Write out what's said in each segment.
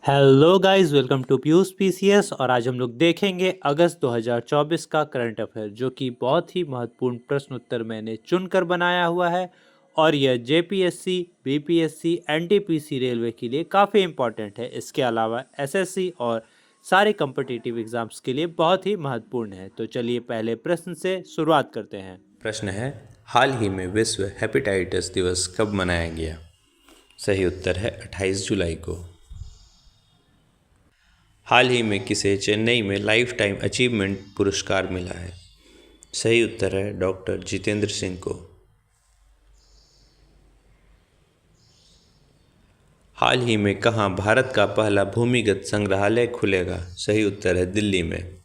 Hello guys, welcome to Piyush PCS. और आज हम लोग देखेंगे अगस्त 2024 का करंट अफेयर, जो कि बहुत ही महत्वपूर्ण प्रश्न उत्तर मैंने चुनकर बनाया हुआ है। और यह जेपीएससी, बीपीएससी, एनटीपीसी रेलवे के लिए काफ़ी इम्पोर्टेंट है। इसके अलावा एसएससी और सारे कॉम्पिटिटिव एग्जाम्स के लिए बहुत ही महत्वपूर्ण है। तो चलिए पहले प्रश्न से शुरुआत करते हैं। प्रश्न है, हाल ही में विश्व हेपेटाइटिस दिवस कब मनाया गया? सही उत्तर है 28 जुलाई को। हाल ही में किसे चेन्नई में लाइफ टाइम अचीवमेंट पुरस्कार मिला है? सही उत्तर है डॉक्टर जितेंद्र सिंह को। हाल ही में कहाँ भारत का पहला भूमिगत संग्रहालय खुलेगा? सही उत्तर है दिल्ली में।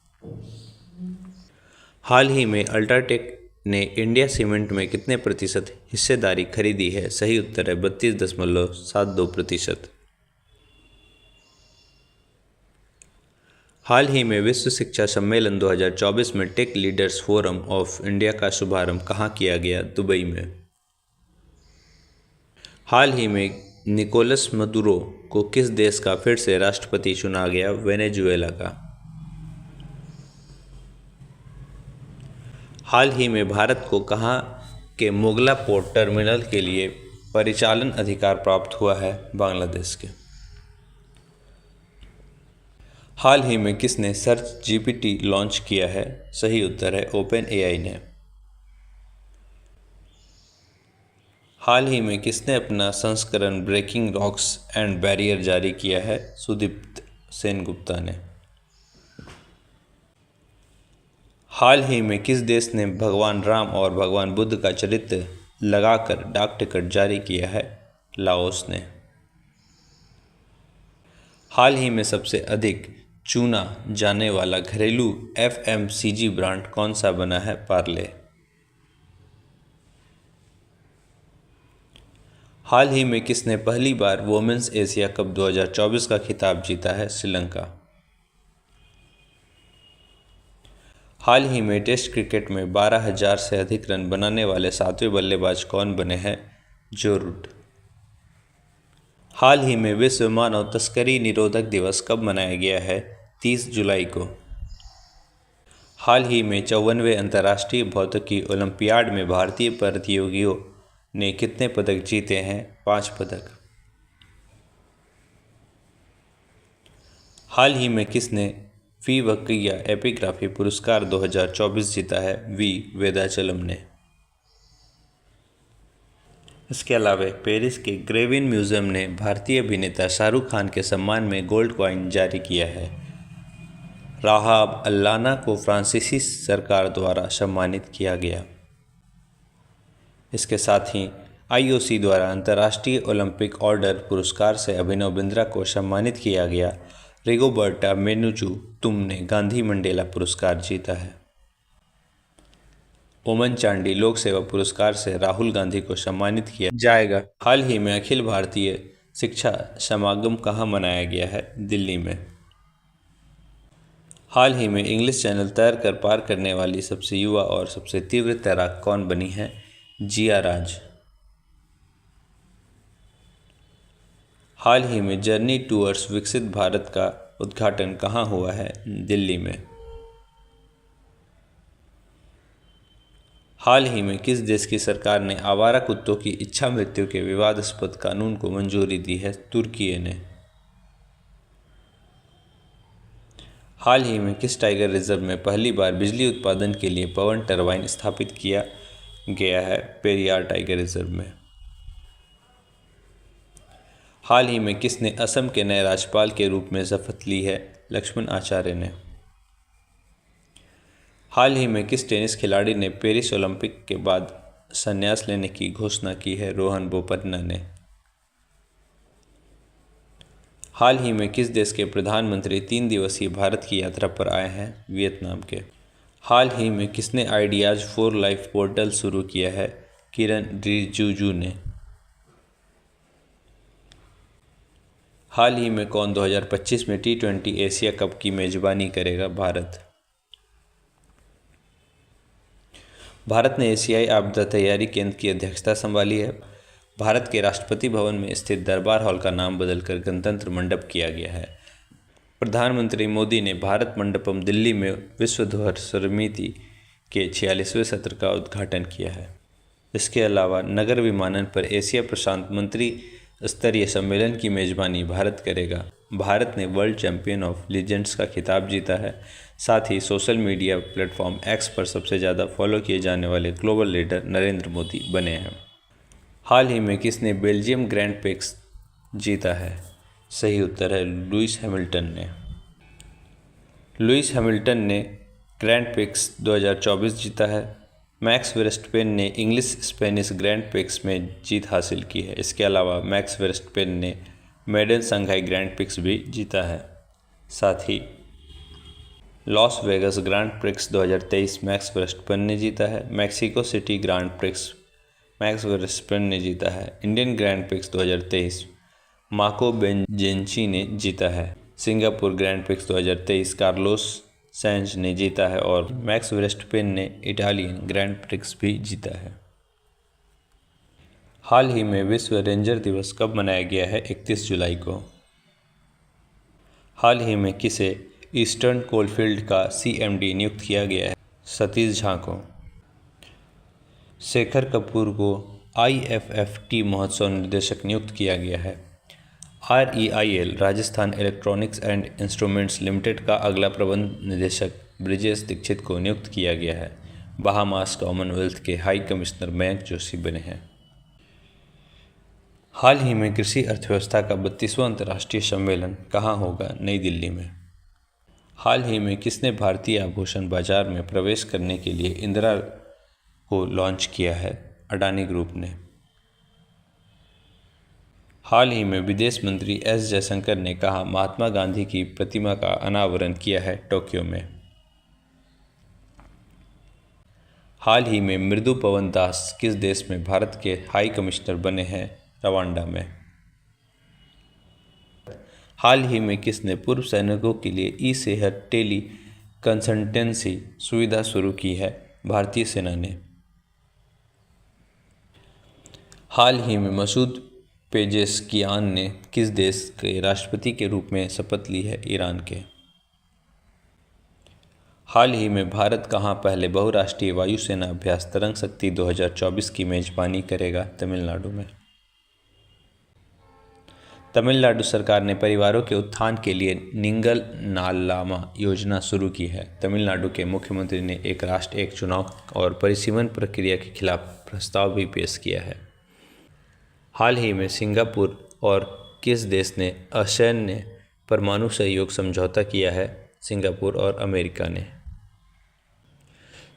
हाल ही में अल्ट्राटेक ने इंडिया सीमेंट में कितने प्रतिशत हिस्सेदारी खरीदी है? सही उत्तर है 32.72%। हाल ही में विश्व शिक्षा सम्मेलन 2024 में tech leaders forum of India का शुभारंभ कहाँ किया गया? दुबई में। हाल ही में निकोलस मदुरो को किस देश का फिर से राष्ट्रपति चुना गया? वेनेजुएला का। हाल ही में भारत को कहाँ के मोगला पोर्ट टर्मिनल के लिए परिचालन अधिकार प्राप्त हुआ है? बांग्लादेश के। हाल ही में किसने सर्च जीपीटी लॉन्च किया है? सही उत्तर है ओपन एआई ने। हाल ही में किसने अपना संस्करण ब्रेकिंग रॉक्स एंड बैरियर जारी किया है? सुदीप्त सेनगुप्ता ने। हाल ही में किस देश ने भगवान राम और भगवान बुद्ध का चरित्र लगाकर डाक टिकट जारी किया है? लाओस ने। हाल ही में सबसे अधिक चुना जाने वाला घरेलू एफएमसीजी ब्रांड कौन सा बना है? पार्ले। हाल ही में किसने पहली बार वुमेन्स एशिया कप 2024 का खिताब जीता है? श्रीलंका। हाल ही में टेस्ट क्रिकेट में 12,000 से अधिक रन बनाने वाले 7वें बल्लेबाज कौन बने हैं? जो रूट। हाल ही में विश्व मानव तस्करी निरोधक दिवस कब मनाया गया है? 30 जुलाई को। हाल ही में 54वें अंतर्राष्ट्रीय भौतिकी ओलंपियाड में भारतीय प्रतियोगियों ने कितने पदक जीते हैं? 5 पदक। हाल ही में किसने फी वक्रिया एपिग्राफी पुरस्कार 2024 जीता है? वी वेदाचलम ने। इसके अलावा पेरिस के ग्रेविन म्यूजियम ने भारतीय अभिनेता शाहरुख खान के सम्मान में गोल्ड कॉइन जारी किया है। राहाब अल्लाना को फ्रांसीसी सरकार द्वारा सम्मानित किया गया। इसके साथ ही आईओसी द्वारा अंतर्राष्ट्रीय ओलंपिक ऑर्डर पुरस्कार से अभिनव बिंद्रा को सम्मानित किया गया। रिगोबर्टा मेनुचू तुम ने गांधी मंडेला पुरस्कार जीता है। ओमन चांडी लोक सेवा पुरस्कार से राहुल गांधी को सम्मानित किया जाएगा। हाल ही में अखिल भारतीय शिक्षा समागम कहाँ मनाया गया है? दिल्ली में। हाल ही में इंग्लिश चैनल तैर कर पार करने वाली सबसे युवा और सबसे तीव्र तैराक कौन बनी है? जिया राज। हाल ही में जर्नी टूअर्स विकसित भारत का उद्घाटन कहाँ हुआ है? दिल्ली में। हाल ही में किस देश की सरकार ने आवारा कुत्तों की इच्छा मृत्यु के विवादास्पद कानून को मंजूरी दी है? तुर्की ने। हाल ही में किस टाइगर रिजर्व में पहली बार बिजली उत्पादन के लिए पवन टरबाइन स्थापित किया गया है? पेरियार टाइगर रिजर्व में। हाल ही में किसने असम के नए राज्यपाल के रूप में शपथ ली है? लक्ष्मण आचार्य ने। हाल ही में किस टेनिस खिलाड़ी ने पेरिस ओलंपिक के बाद संन्यास लेने की घोषणा की है? रोहन बोपन्ना ने। हाल ही में किस देश के प्रधानमंत्री 3 दिवसीय भारत की यात्रा पर आए हैं? वियतनाम के। हाल ही में किसने आइडियाज फॉर लाइफ पोर्टल शुरू किया है? किरण रिजिजू ने। हाल ही में कौन 2025 में T20 एशिया कप की मेजबानी करेगा? भारत। भारत ने एशियाई आपदा तैयारी केंद्र की अध्यक्षता संभाली है। भारत के राष्ट्रपति भवन में स्थित दरबार हॉल का नाम बदलकर गणतंत्र मंडप किया गया है। प्रधानमंत्री मोदी ने भारत मंडपम दिल्ली में विश्व धरोहर समिति के 46वें सत्र का उद्घाटन किया है। इसके अलावा नगर विमानन पर एशिया प्रशांत मंत्री स्तरीय सम्मेलन की मेजबानी भारत करेगा। भारत ने वर्ल्ड चैंपियन ऑफ लीजेंड्स का खिताब जीता है। साथ ही सोशल मीडिया प्लेटफॉर्म एक्स पर सबसे ज़्यादा फॉलो किए जाने वाले ग्लोबल लीडर नरेंद्र मोदी बने हैं। हाल ही में किसने बेल्जियम ग्रैंड प्रिक्स जीता है? सही उत्तर है लुइस हैमिल्टन ने। लुइस हैमिल्टन ने ग्रैंड प्रिक्स 2024 जीता है। मैक्स वर्स्टपेन ने इंग्लिश स्पेनिश ग्रैंड प्रिक्स में जीत हासिल की है। इसके अलावा मैक्स वर्स्टपेन ने मेडन शंघाई ग्रैंड प्रिक्स भी जीता है। साथ ही Las Vegas Grand Prix 2023 Max Verstappen ने जीता है। Mexico City Grand Prix Max Verstappen ने जीता है। Indian Grand Prix 2023 Marco Bezzecchi ने जीता है। Singapore Grand Prix 2023 Carlos Sainz ने जीता है और मैक्स वर्स्टपेन ने इटालियन ग्रैंड प्रिक्स भी जीता है। हाल ही में विश्व रेंजर दिवस कब मनाया गया है? 31 जुलाई को। हाल ही में किसे ईस्टर्न कोलफील्ड का CMD नियुक्त किया गया है? सतीश झा को। शेखर कपूर को IFFT महोत्सव निर्देशक नियुक्त किया गया है। REIL Rajasthan electronics and instruments limited का अगला प्रबंध निदेशक ब्रिजेश दीक्षित को नियुक्त किया गया है। बहामास कॉमनवेल्थ के हाई कमिश्नर मयंक जोशी बने हैं। हाल ही में कृषि अर्थव्यवस्था का 32वां अंतर्राष्ट्रीय सम्मेलन कहाँ होगा? नई दिल्ली में। हाल ही में किसने भारतीय आभूषण बाजार में प्रवेश करने के लिए इंदिरा को लॉन्च किया है? अडानी ग्रुप ने। हाल ही में विदेश मंत्री S जयशंकर ने कहा महात्मा गांधी की प्रतिमा का अनावरण किया है टोक्यो में। हाल ही में मृदु पवन दास किस देश में भारत के हाई कमिश्नर बने हैं? रवांडा में। हाल ही में किसने पूर्व सैनिकों के लिए ई-सेहत टेली कंसल्टेंसी सुविधा शुरू की है? भारतीय सेना ने। हाल ही में मसूद पेजेशकियान ने किस देश के राष्ट्रपति के रूप में शपथ ली है? ईरान के। हाल ही में भारत कहाँ पहले बहुराष्ट्रीय वायुसेना अभ्यास तरंग शक्ति 2024 की मेजबानी करेगा? तमिलनाडु में। तमिलनाडु सरकार ने परिवारों के उत्थान के लिए निंगल नालामा योजना शुरू की है। तमिलनाडु के मुख्यमंत्री ने एक राष्ट्र एक चुनाव और परिसीमन प्रक्रिया के खिलाफ प्रस्ताव भी पेश किया है। हाल ही में सिंगापुर और किस देश ने असैन्य परमाणु सहयोग समझौता किया है? सिंगापुर और अमेरिका ने।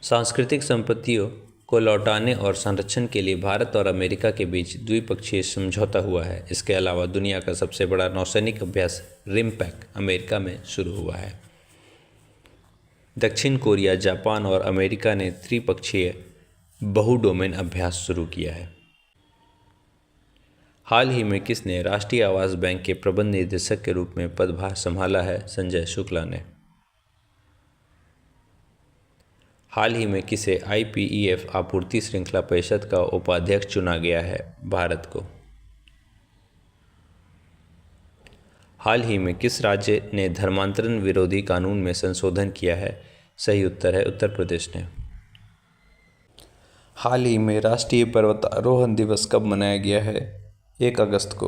सांस्कृतिक संपत्तियों को लौटाने और संरक्षण के लिए भारत और अमेरिका के बीच द्विपक्षीय समझौता हुआ है। इसके अलावा दुनिया का सबसे बड़ा नौसैनिक अभ्यास रिमपैक अमेरिका में शुरू हुआ है। दक्षिण कोरिया, जापान और अमेरिका ने त्रिपक्षीय बहुडोमेन अभ्यास शुरू किया है। हाल ही में किसने राष्ट्रीय आवास बैंक के प्रबंध निदेशक के रूप में पदभार संभाला है? संजय शुक्ला ने। हाल ही में किसे IPEF आपूर्ति श्रृंखला परिषद का उपाध्यक्ष चुना गया है? भारत को। हाल ही में किस राज्य ने धर्मांतरण विरोधी कानून में संशोधन किया है? सही उत्तर है उत्तर प्रदेश ने। हाल ही में राष्ट्रीय पर्वतारोहण दिवस कब मनाया गया है? 1 अगस्त को।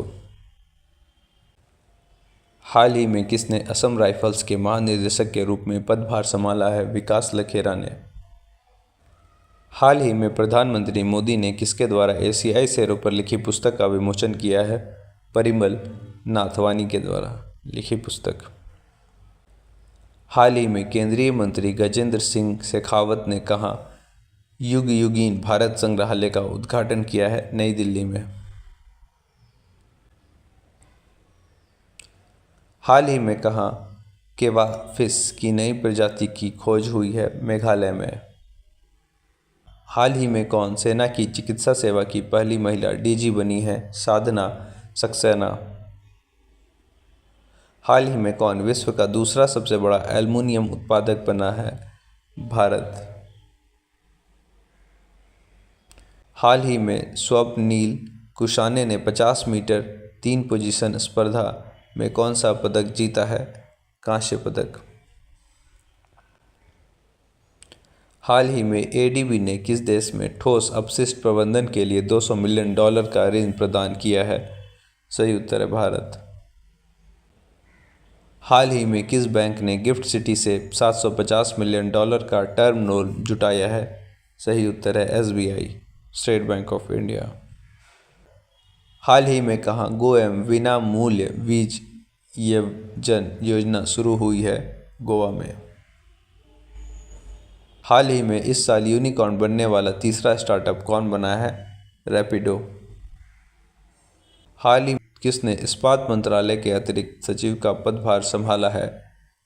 हाल ही में किसने असम राइफल्स के महानिदेशक के रूप में पदभार संभाला है? विकास लखेरा ने। हाल ही में प्रधानमंत्री मोदी ने किसके द्वारा एशियाई शेरों पर लिखी पुस्तक का विमोचन किया है? परिमल नाथवानी के द्वारा लिखी पुस्तक। हाल ही में केंद्रीय मंत्री गजेंद्र सिंह शेखावत ने कहा युग युगीन भारत संग्रहालय का उद्घाटन किया है? नई दिल्ली में। हाल ही में कहा केवाफिश की नई प्रजाति की खोज हुई है? मेघालय में। हाल ही में कौन सेना की चिकित्सा सेवा की पहली महिला DG बनी है? साधना सक्सेना। हाल ही में कौन विश्व का दूसरा सबसे बड़ा एल्युमिनियम उत्पादक बना है? भारत। हाल ही में स्वप्नील कुशाने ने 50 मीटर 3 पोजीशन स्पर्धा में कौन सा पदक जीता है? कांस्य पदक। हाल ही में एडीबी ने किस देश में ठोस अपशिष्ट प्रबंधन के लिए $200 मिलियन का ऋण प्रदान किया है? सही उत्तर है भारत। हाल ही में किस बैंक ने गिफ्ट सिटी से $750 मिलियन का टर्म लोन जुटाया है? सही उत्तर है SBI, State Bank of India. हाल ही में कहाँ गोएम विना मूल्य बीज यवजन योजना शुरू हुई है? गोवा में। हाल ही में इस साल यूनिकॉर्न बनने वाला तीसरा स्टार्टअप कौन बना है? रैपिडो। हाल ही में किसने इस्पात मंत्रालय के अतिरिक्त सचिव का पदभार संभाला है?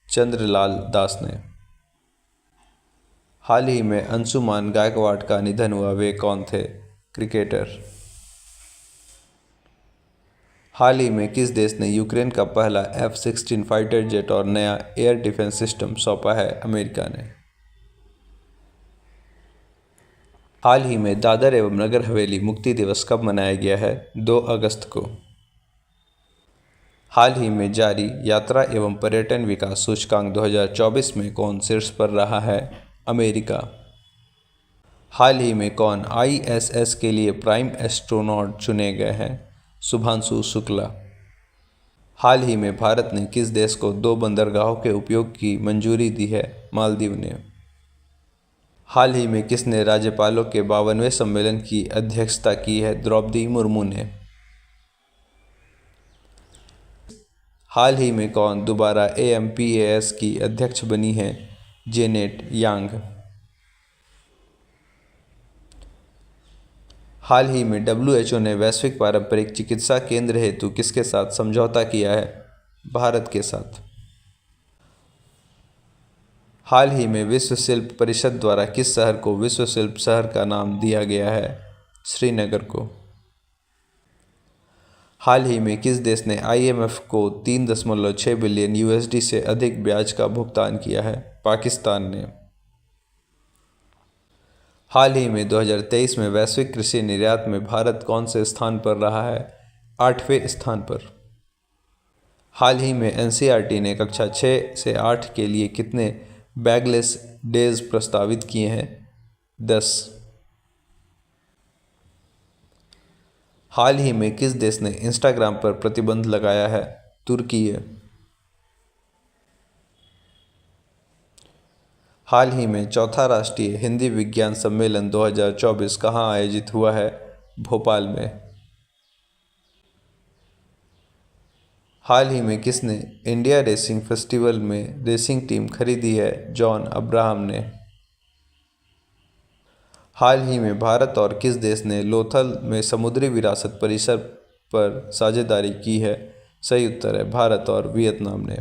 चंद्रलाल दास ने। हाल ही में अंशुमान गायकवाड़ का निधन हुआ, वे कौन थे? क्रिकेटर। हाल ही में किस देश ने यूक्रेन का पहला F-16 फाइटर जेट और नया एयर डिफेंस सिस्टम सौंपा है? अमेरिका ने। हाल ही में दादर एवं नगर हवेली मुक्ति दिवस कब मनाया गया है? 2 अगस्त को। हाल ही में जारी यात्रा एवं पर्यटन विकास सूचकांक 2024 में कौन शीर्ष पर रहा है? अमेरिका। हाल ही में कौन ISS के लिए प्राइम एस्ट्रोनॉट चुने गए हैं? शुभांशु शुक्ला। हाल ही में भारत ने किस देश को 2 बंदरगाहों के उपयोग की मंजूरी दी है? मालदीव ने। हाल ही में किसने राज्यपालों के 52वें सम्मेलन की अध्यक्षता की है? द्रौपदी मुर्मू ने। हाल ही में कौन दोबारा AMPAS की अध्यक्ष बनी है? जेनेट यांग। हाल ही में WHO ने वैश्विक पारंपरिक चिकित्सा केंद्र हेतु किसके साथ समझौता किया है? भारत के साथ। हाल ही में विश्व शिल्प परिषद द्वारा किस शहर को विश्व शिल्प शहर का नाम दिया गया है? श्रीनगर को। हाल ही में किस देश ने IMF को 3.6 बिलियन USD से अधिक ब्याज का भुगतान किया है? पाकिस्तान ने। हाल ही में 2023 में वैश्विक कृषि निर्यात में भारत कौन से स्थान पर रहा है? 8वें स्थान पर। हाल ही में NCERT ने कक्षा 6 से 8 के लिए कितने बैगलेस डेज प्रस्तावित किए हैं? 10। हाल ही में किस देश ने इंस्टाग्राम पर प्रतिबंध लगाया है? तुर्की। हाल ही में चौथा राष्ट्रीय हिंदी विज्ञान सम्मेलन 2024 कहाँ आयोजित हुआ है? भोपाल में। हाल ही में किसने इंडिया रेसिंग फेस्टिवल में रेसिंग टीम खरीदी है? जॉन अब्राहम ने। हाल ही में भारत और किस देश ने लोथल में समुद्री विरासत परिसर पर साझेदारी की है? सही उत्तर है भारत और वियतनाम ने।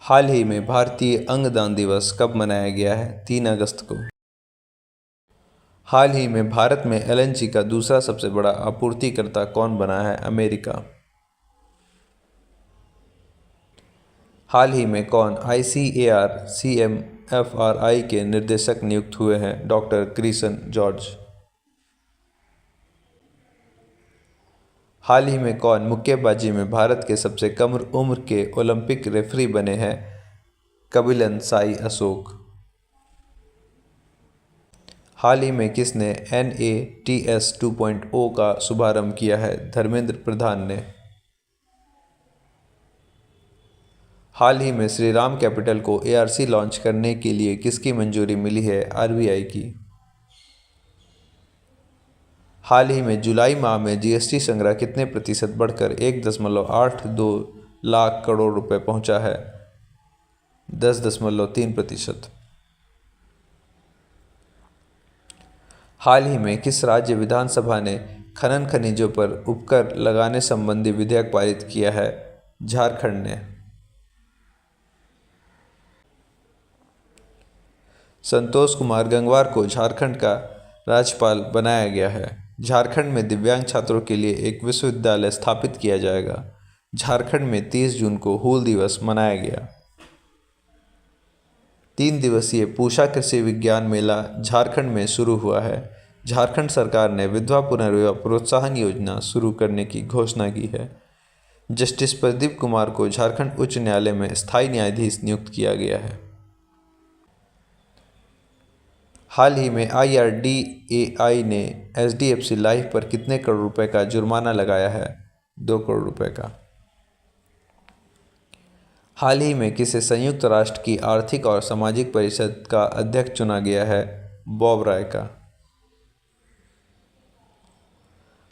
हाल ही में भारतीय अंगदान दिवस कब मनाया गया है? 3 अगस्त को। हाल ही में भारत में LNG का दूसरा सबसे बड़ा आपूर्तिकर्ता कौन बना है? अमेरिका। हाल ही में कौन ICAR CMFRI के निर्देशक नियुक्त हुए हैं? Doctor Krishna George. हाल ही में कौन मुक्केबाजी में भारत के सबसे कम उम्र के ओलंपिक रेफरी बने हैं? कबिलन साई अशोक। हाल ही में किसने NATS 2.0 का शुभारंभ किया है? धर्मेंद्र प्रधान ने। हाल ही में श्रीराम कैपिटल को ARC लॉन्च करने के लिए किसकी मंजूरी मिली है? RBI की। हाल ही में जुलाई माह में GST संग्रह कितने प्रतिशत बढ़कर 1.82 लाख करोड़ रुपए पहुंचा है? 10.3%। हाल ही में किस राज्य विधानसभा ने खनन खनिजों पर उपकर लगाने संबंधी विधेयक पारित किया है? झारखंड ने। संतोष कुमार गंगवार को झारखंड का राज्यपाल बनाया गया है। झारखंड में दिव्यांग छात्रों के लिए एक विश्वविद्यालय स्थापित किया जाएगा। झारखंड में 30 जून को हूल दिवस मनाया गया। 3 दिवसीय पूषा कृषि विज्ञान मेला झारखंड में शुरू हुआ है। झारखंड सरकार ने विधवा पुनर्विवाह प्रोत्साहन योजना शुरू करने की घोषणा की है। जस्टिस प्रदीप कुमार को झारखंड उच्च न्यायालय में स्थायी न्यायाधीश नियुक्त किया गया है। हाल ही में IRDAI ने HDFC लाइफ पर कितने करोड़ रुपए का जुर्माना लगाया है? 2 करोड़ रुपए का। हाल ही में किसे संयुक्त राष्ट्र की आर्थिक और सामाजिक परिषद का अध्यक्ष चुना गया है? बॉब राय का।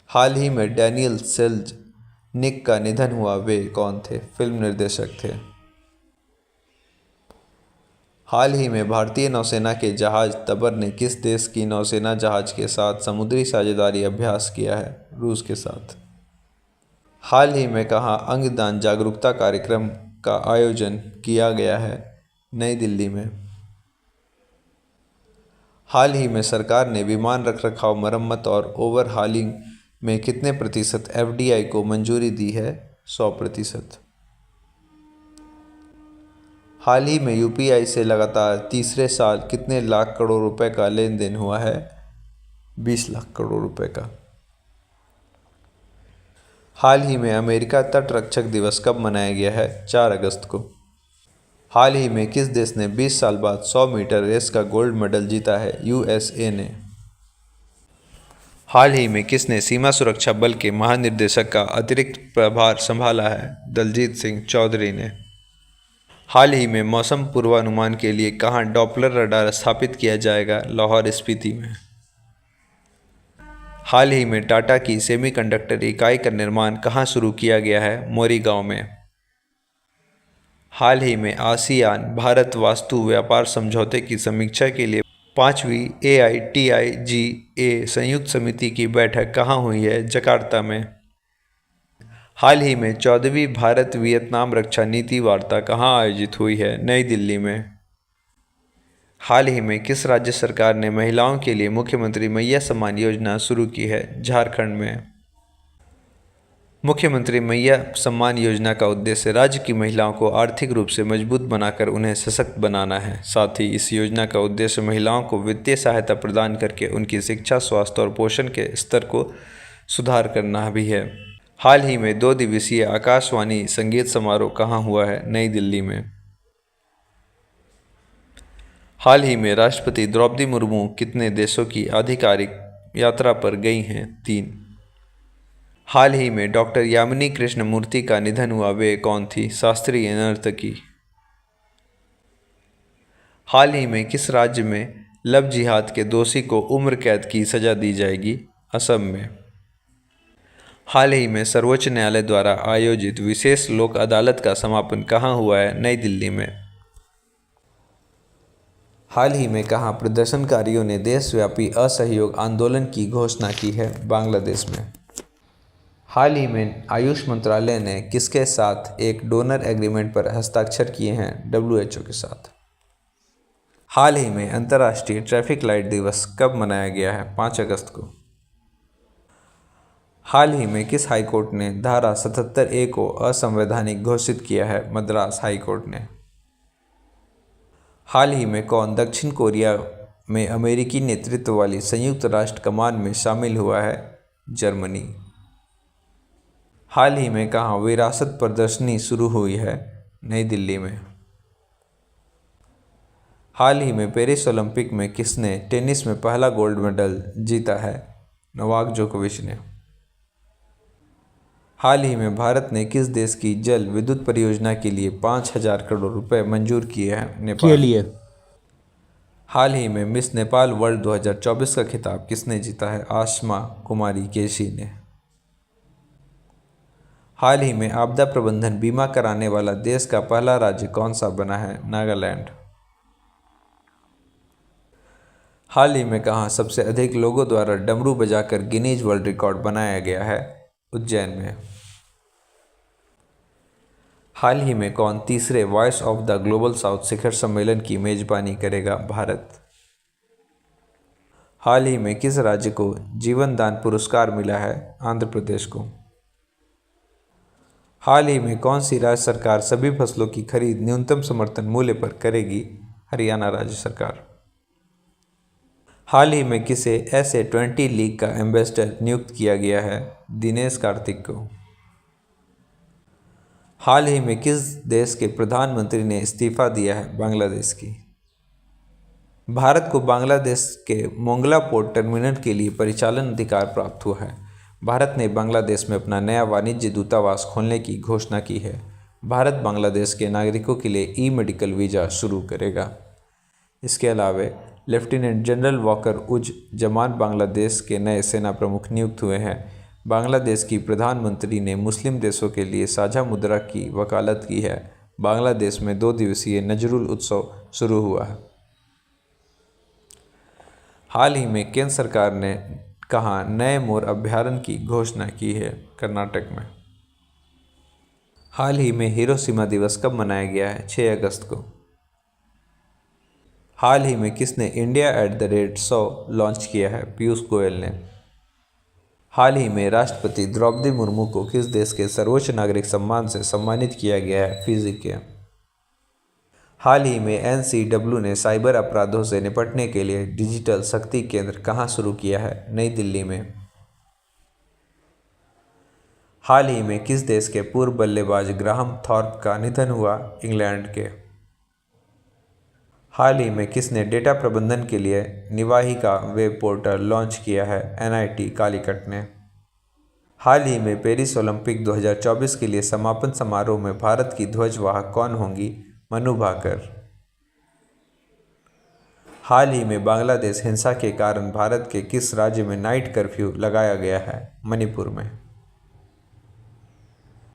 हाल ही में डैनियल सेल्जनिक का निधन हुआ, वे कौन थे? फिल्म निर्देशक थे। हाल ही में भारतीय नौसेना के जहाज तबर ने किस देश की नौसेना जहाज के साथ समुद्री साझेदारी अभ्यास किया है? रूस के साथ। हाल ही में कहाँ अंगदान जागरूकता कार्यक्रम का आयोजन किया गया है? नई दिल्ली में। हाल ही में सरकार ने विमान रखरखाव, मरम्मत और ओवरहालिंग में कितने प्रतिशत FDI को मंजूरी दी है? 100%। हाल ही में UPI से लगातार तीसरे साल कितने लाख करोड़ रुपए का लेन देन हुआ है? 20 लाख करोड़ रुपए का। हाल ही में अमेरिका तटरक्षक दिवस कब मनाया गया है? 4 अगस्त को। हाल ही में किस देश ने 20 साल बाद 100 मीटर रेस का गोल्ड मेडल जीता है? USA ने। हाल ही में किसने सीमा सुरक्षा बल के महानिदेशक का अतिरिक्त प्रभार संभाला है? दलजीत सिंह चौधरी ने। हाल ही में मौसम पूर्वानुमान के लिए कहाँ डॉपलर रडार स्थापित किया जाएगा? लाहौर स्पीति में। हाल ही में टाटा की सेमीकंडक्टर इकाई का निर्माण कहाँ शुरू किया गया है? मोरीगांव में। हाल ही में आसियान भारत वास्तु व्यापार समझौते की समीक्षा के लिए 5वीं AITIGA संयुक्त समिति की बैठक कहाँ हुई है? जकार्ता में। हाल ही में 14वीं भारत वियतनाम रक्षा नीति वार्ता कहाँ आयोजित हुई है? नई दिल्ली में। हाल ही में किस राज्य सरकार ने महिलाओं के लिए मुख्यमंत्री मैया सम्मान योजना शुरू की है? झारखंड में। मुख्यमंत्री मैया सम्मान योजना का उद्देश्य राज्य की महिलाओं को आर्थिक रूप से मजबूत बनाकर उन्हें सशक्त बनाना है। साथ ही इस योजना का उद्देश्य महिलाओं को वित्तीय सहायता प्रदान करके उनकी शिक्षा, स्वास्थ्य और पोषण के स्तर को सुधार करना भी है। हाल ही में 2 दिवसीय आकाशवाणी संगीत समारोह कहाँ हुआ है? नई दिल्ली में। हाल ही में राष्ट्रपति द्रौपदी मुर्मू कितने देशों की आधिकारिक यात्रा पर गई हैं? 3। हाल ही में डॉक्टर यामिनी कृष्णमूर्ति का निधन हुआ, वे कौन थी? शास्त्रीय नर्तकी। हाल ही में किस राज्य में लव जिहाद के दोषी को उम्र कैद की सजा दी जाएगी? असम में। हाल ही में सर्वोच्च न्यायालय द्वारा आयोजित विशेष लोक अदालत का समापन कहाँ हुआ है? नई दिल्ली में। हाल ही में कहाँ प्रदर्शनकारियों ने देशव्यापी असहयोग आंदोलन की घोषणा की है? बांग्लादेश में। हाल ही में आयुष मंत्रालय ने किसके साथ एक डोनर एग्रीमेंट पर हस्ताक्षर किए हैं? WHO के साथ। हाल ही में अंतर्राष्ट्रीय ट्रैफिक लाइट दिवस कब मनाया गया है? 5 अगस्त को। हाल ही में किस हाईकोर्ट ने धारा 77A को असंवैधानिक घोषित किया है? मद्रास हाईकोर्ट ने। हाल ही में कौन दक्षिण कोरिया में अमेरिकी नेतृत्व वाली संयुक्त राष्ट्र कमान में शामिल हुआ है? जर्मनी। हाल ही में कहाँ विरासत प्रदर्शनी शुरू हुई है? नई दिल्ली में। हाल ही में पेरिस ओलंपिक में किसने टेनिस में पहला गोल्ड मेडल जीता है? नोवाक जोकोविच ने। हाल ही में भारत ने किस देश की जल विद्युत परियोजना के लिए 5,000 करोड़ रुपए मंजूर किए हैं? नेपाल के लिए। हाल ही में मिस नेपाल वर्ल्ड 2024 का खिताब किसने जीता है? आसमा कुमारी केसी ने। हाल ही में आपदा प्रबंधन बीमा कराने वाला देश का पहला राज्य कौन सा बना है? नागालैंड। हाल ही में कहाँ सबसे अधिक लोगों द्वारा डमरू बजाकर गिनीज वर्ल्ड रिकॉर्ड बनाया गया है? उज्जैन में। हाल ही में कौन तीसरे voice of the global south शिखर सम्मेलन की मेजबानी करेगा? भारत। हाल ही में किस राज्य को जीवन दान पुरस्कार मिला है? आंध्र प्रदेश को। हाल ही में कौन सी राज्य सरकार सभी फसलों की खरीद न्यूनतम समर्थन मूल्य पर करेगी? हरियाणा राज्य सरकार। हाल ही में किसे SA20 लीग का एम्बेसडर नियुक्त किया गया है? दिनेश कार्तिक को। हाल ही में किस देश के प्रधानमंत्री ने इस्तीफा दिया है? बांग्लादेश की। भारत को बांग्लादेश के मोंगला पोर्ट टर्मिनल के लिए परिचालन अधिकार प्राप्त हुआ है। भारत ने बांग्लादेश में अपना नया वाणिज्य दूतावास खोलने की घोषणा की है। भारत बांग्लादेश के नागरिकों के लिए ई-मेडिकल वीज़ा शुरू करेगा। इसके अलावा लेफ्टिनेंट जनरल वॉकर उज जमान बांग्लादेश के नए सेना प्रमुख नियुक्त हुए हैं। बांग्लादेश की प्रधानमंत्री ने मुस्लिम देशों के लिए साझा मुद्रा की वकालत की है। बांग्लादेश में 2 दिवसीय नजरुल उत्सव शुरू हुआ है। हाल ही में केंद्र सरकार ने कहाँ नए मोर अभयारण्य की घोषणा की है? कर्नाटक में। हाल ही में हिरोशिमा दिवस कब मनाया गया है? 6 अगस्त को। हाल ही में किसने India@100 लॉन्च किया है? पीयूष गोयल ने। हाल ही में राष्ट्रपति द्रौपदी मुर्मू को किस देश के सर्वोच्च नागरिक सम्मान से सम्मानित किया गया है? फिजी के। हाल ही में NCW ने साइबर अपराधों से निपटने के लिए डिजिटल शक्ति केंद्र कहाँ शुरू किया है? नई दिल्ली में। हाल ही में किस देश के पूर्व बल्लेबाज ग्राहम थॉर्प का निधन हुआ? इंग्लैंड के। हाल ही में किसने डेटा प्रबंधन के लिए निवाहिका वेब पोर्टल लॉन्च किया है? NIT कालीकट ने। हाल ही में पेरिस ओलंपिक 2024 के लिए समापन समारोह में भारत की ध्वजवाहक कौन होंगी? मनु भाकर। हाल ही में बांग्लादेश हिंसा के कारण भारत के किस राज्य में नाइट कर्फ्यू लगाया गया है? मणिपुर में।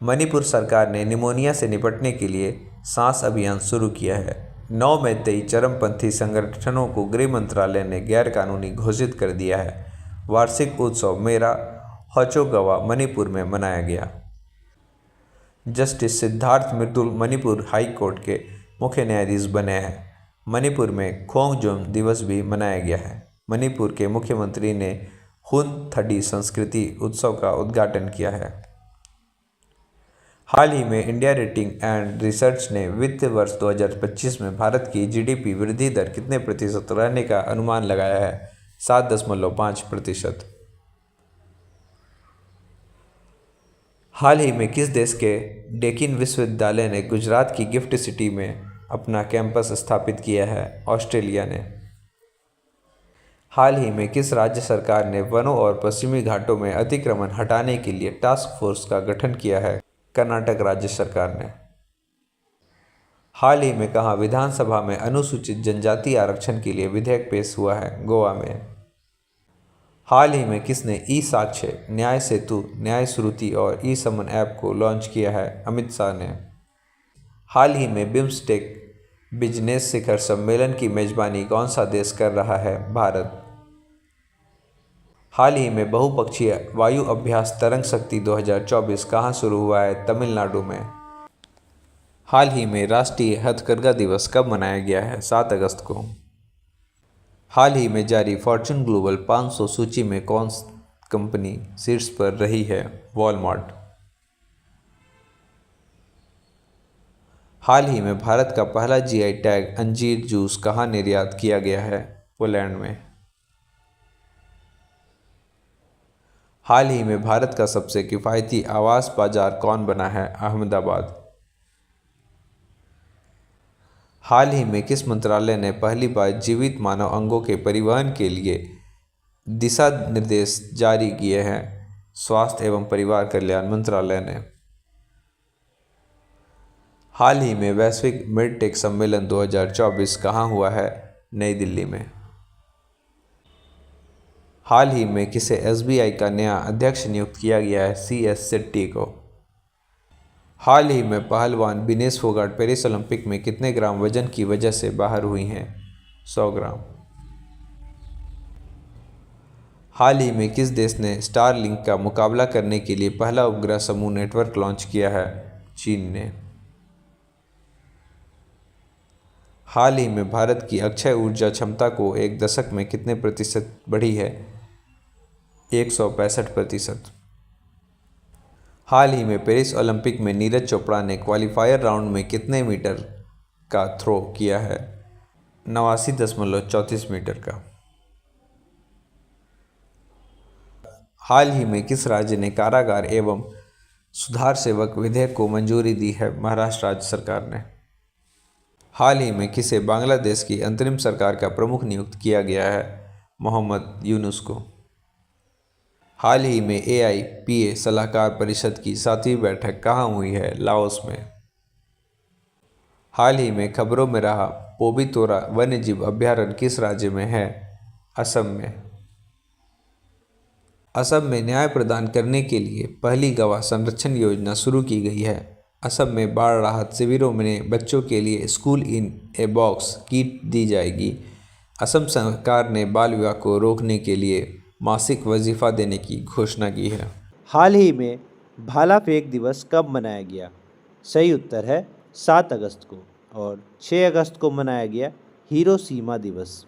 मणिपुर सरकार ने निमोनिया से निपटने के लिए सांस अभियान शुरू किया है। 9 में चरमपंथी संगठनों को गृह मंत्रालय ने गैरकानूनी घोषित कर दिया है। वार्षिक उत्सव मेरा होचोगवा मणिपुर में मनाया गया। जस्टिस सिद्धार्थ मृदुल मणिपुर हाई कोर्ट के मुख्य न्यायाधीश बने हैं। मणिपुर में खोंगजोम दिवस भी मनाया गया है। मणिपुर के मुख्यमंत्री ने हुन थडी संस्कृति उत्सव का उद्घाटन किया है। हाल ही में इंडिया रेटिंग एंड रिसर्च ने वित्त वर्ष 2025 में भारत की GDP वृद्धि दर कितने प्रतिशत रहने का अनुमान लगाया है? 7.5%। हाल ही में किस देश के डेकिन विश्वविद्यालय ने गुजरात की गिफ्ट सिटी में अपना कैंपस स्थापित किया है? ऑस्ट्रेलिया ने। हाल ही में किस राज्य सरकार ने वनों और पश्चिमी घाटों में अतिक्रमण हटाने के लिए टास्क फोर्स का गठन किया है? कर्नाटक राज्य सरकार ने। हाल ही में कहाँ विधानसभा में अनुसूचित जनजाति आरक्षण के लिए विधेयक पेश हुआ है? गोवा में। हाल ही में किसने ई-साक्ष्य, न्याय सेतु, न्याय श्रुति और ई-समन ऐप को लॉन्च किया है? अमित शाह ने। हाल ही में बिम्स्टेक बिजनेस शिखर सम्मेलन की मेजबानी कौन सा देश कर रहा है? भारत। हाल ही में बहुपक्षीय वायु अभ्यास तरंग शक्ति 2024 कहाँ शुरू हुआ है? तमिलनाडु में। हाल ही में राष्ट्रीय हथकरघा दिवस कब मनाया गया है? 7 अगस्त को। हाल ही में जारी फॉर्च्यून ग्लोबल 500 सूची में कौन कंपनी शीर्ष पर रही है? वॉलमार्ट। हाल ही में भारत का पहला GI टैग अंजीर जूस कहाँ निर्यात किया गया है? पोलैंड में। हाल ही में भारत का सबसे किफ़ायती आवास बाजार कौन बना है? अहमदाबाद। हाल ही में किस मंत्रालय ने पहली बार जीवित मानव अंगों के परिवहन के लिए दिशा निर्देश जारी किए हैं? स्वास्थ्य एवं परिवार कल्याण मंत्रालय ने। हाल ही में वैश्विक मिडटेक सम्मेलन 2024 कहाँ हुआ है? नई दिल्ली में। हाल ही में किसे SBI का नया अध्यक्ष नियुक्त किया गया है? CS शेट्टी को। हाल ही में पहलवान विनेश फोगाट पेरिस ओलंपिक में कितने ग्राम वजन की वजह से बाहर हुई हैं? 100 ग्राम। हाल ही में किस देश ने स्टारलिंक का मुकाबला करने के लिए पहला उपग्रह समूह नेटवर्क लॉन्च किया है? चीन ने। हाल ही में भारत की अक्षय ऊर्जा क्षमता को एक दशक में कितने प्रतिशत बढ़ी है? 165%। हाल ही में पेरिस ओलंपिक में नीरज चोपड़ा ने क्वालिफायर राउंड में कितने मीटर का थ्रो किया है? 89.34 मीटर का। हाल ही में किस राज्य ने कारागार एवं सुधार सेवक विधेयक को मंजूरी दी है? महाराष्ट्र राज्य सरकार ने। हाल ही में किसे बांग्लादेश की अंतरिम सरकार का प्रमुख नियुक्त किया गया है? मोहम्मद यूनुस को। हाल ही में AIPA सलाहकार परिषद की 7वीं बैठक कहाँ हुई है? लाओस में। हाल ही में खबरों में रहा पोबितोरा वन्यजीव अभ्यारण्य किस राज्य में है? असम में। असम में न्याय प्रदान करने के लिए पहली गवाह संरक्षण योजना शुरू की गई है। असम में बाढ़ राहत शिविरों में बच्चों के लिए school in a box kit दी जाएगी। असम सरकार ने बाल विवाह को रोकने के लिए मासिक वजीफा देने की घोषणा की है। हाल ही में भाला फेंक दिवस कब मनाया गया? सही उत्तर है 7 अगस्त को, और 6 अगस्त को मनाया गया हिरोशिमा दिवस।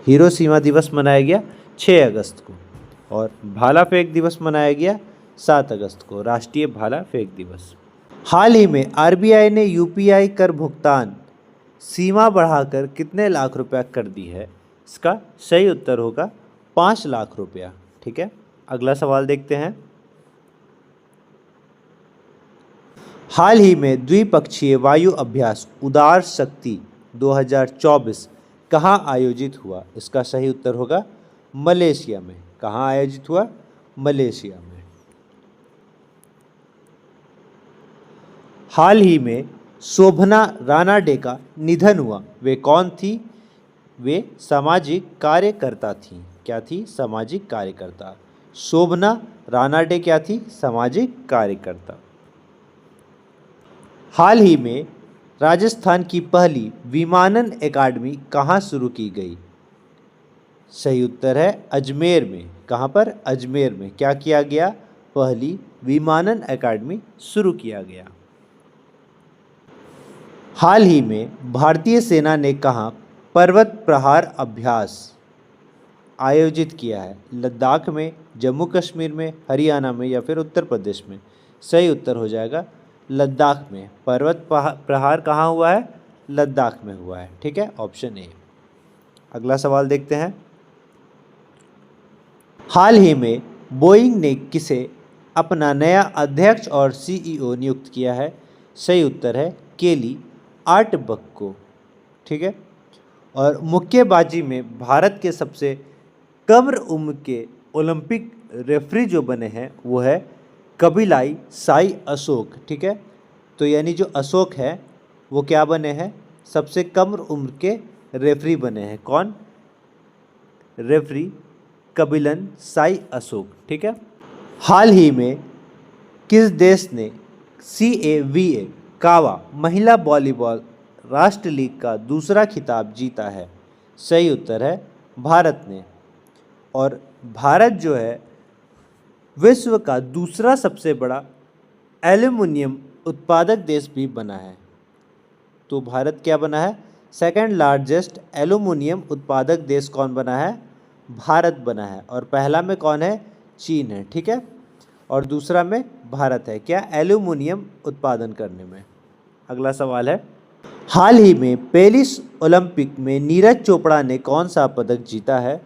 हिरोशिमा दिवस मनाया गया 6 अगस्त को, और भाला फेंक दिवस मनाया गया 7 अगस्त को, राष्ट्रीय भाला फेंक दिवस। हाल ही में RBI ने UPI कर भुगतान सीमा बढ़ाकर कितने लाख रुपया कर दी है? इसका सही उत्तर होगा 5 लाख रुपया। ठीक है, अगला सवाल देखते हैं। हाल ही में द्विपक्षीय वायु अभ्यास उदार शक्ति 2024 कहाँ आयोजित हुआ? इसका सही उत्तर होगा मलेशिया में। कहाँ आयोजित हुआ? मलेशिया में। हाल ही में शोभना रानाडे का निधन हुआ। वे कौन थी? वे सामाजिक कार्यकर्ता थीं। क्या थी? सामाजिक कार्यकर्ता। शोभना रानाडे क्या थी? सामाजिक कार्यकर्ता। हाल ही में राजस्थान की पहली विमानन एकेडमी कहाँ शुरू की गई? सही उत्तर है अजमेर में। कहाँ पर? अजमेर में। क्या किया गया? पहली विमानन एकेडमी शुरू किया गया। हाल ही में भारतीय सेना ने कहाँ पर्वत प्रहार अभ्यास आयोजित किया है? लद्दाख में, जम्मू कश्मीर में, हरियाणा में या फिर उत्तर प्रदेश में? सही उत्तर हो जाएगा लद्दाख में। पर्वत प्रहार कहाँ हुआ है? लद्दाख में हुआ है। ठीक है, ऑप्शन ए। अगला सवाल देखते हैं। हाल ही में बोइंग ने किसे अपना नया अध्यक्ष और CEO नियुक्त किया है? सही उत्तर है केली आर्टबक को। ठीक है, और मुक्केबाजी में भारत के सबसे कम उम्र के ओलंपिक रेफरी जो बने हैं वो है कबिलाई साई अशोक। ठीक है, तो यानी जो अशोक है वो क्या बने हैं? सबसे कम उम्र के रेफरी बने हैं। कौन? रेफरी कबिलन साई अशोक। ठीक है, हाल ही में किस देश ने CAVA कावा महिला वॉलीबॉल राष्ट्र लीग का दूसरा खिताब जीता है? सही उत्तर है भारत ने। और भारत जो है विश्व का दूसरा सबसे बड़ा एल्युमिनियम उत्पादक देश भी बना है। तो भारत क्या बना है? सेकंड लार्जेस्ट एल्युमिनियम उत्पादक देश कौन बना है? भारत बना है। और पहला में कौन है? चीन है। ठीक है, और दूसरा में भारत है। क्या? एल्युमिनियम उत्पादन करने में। अगला सवाल है। हाल ही में पेरिस ओलंपिक में नीरज चोपड़ा ने कौन सा पदक जीता है?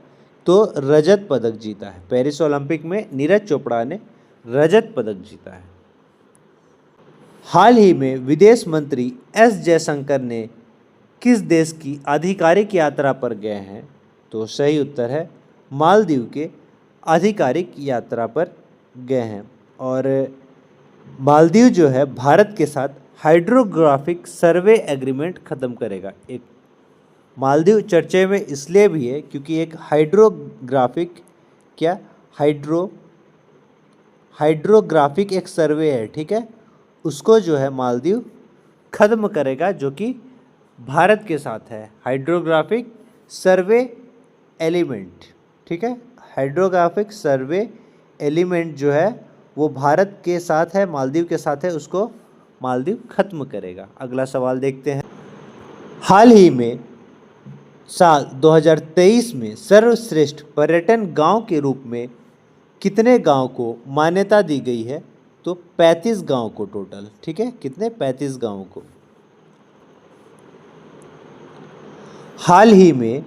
तो रजत पदक जीता है। पेरिस ओलंपिक में नीरज चोपड़ा ने रजत पदक जीता है। हाल ही में विदेश मंत्री S जयशंकर ने किस देश की आधिकारिक यात्रा पर गए हैं? तो सही उत्तर है मालदीव के आधिकारिक यात्रा पर गए हैं। और मालदीव जो है भारत के साथ हाइड्रोग्राफिक सर्वे एग्रीमेंट ख़त्म करेगा। एक मालदीव चर्चे में इसलिए भी है क्योंकि एक हाइड्रोग्राफिक एक सर्वे है। ठीक है, उसको जो है मालदीव ख़त्म करेगा, जो कि भारत के साथ है। हाइड्रोग्राफिक सर्वे एलिमेंट। ठीक है, हाइड्रोग्राफिक सर्वे एलिमेंट जो है वो भारत के साथ है, मालदीव के साथ है, उसको मालदीव खत्म करेगा। अगला सवाल देखते हैं। हाल ही में साल 2023 में सर्वश्रेष्ठ पर्यटन गांव के रूप में कितने गांव को मान्यता दी गई है? तो 35 गांव को टोटल। ठीक है, कितने? 35 गांव को। हाल ही में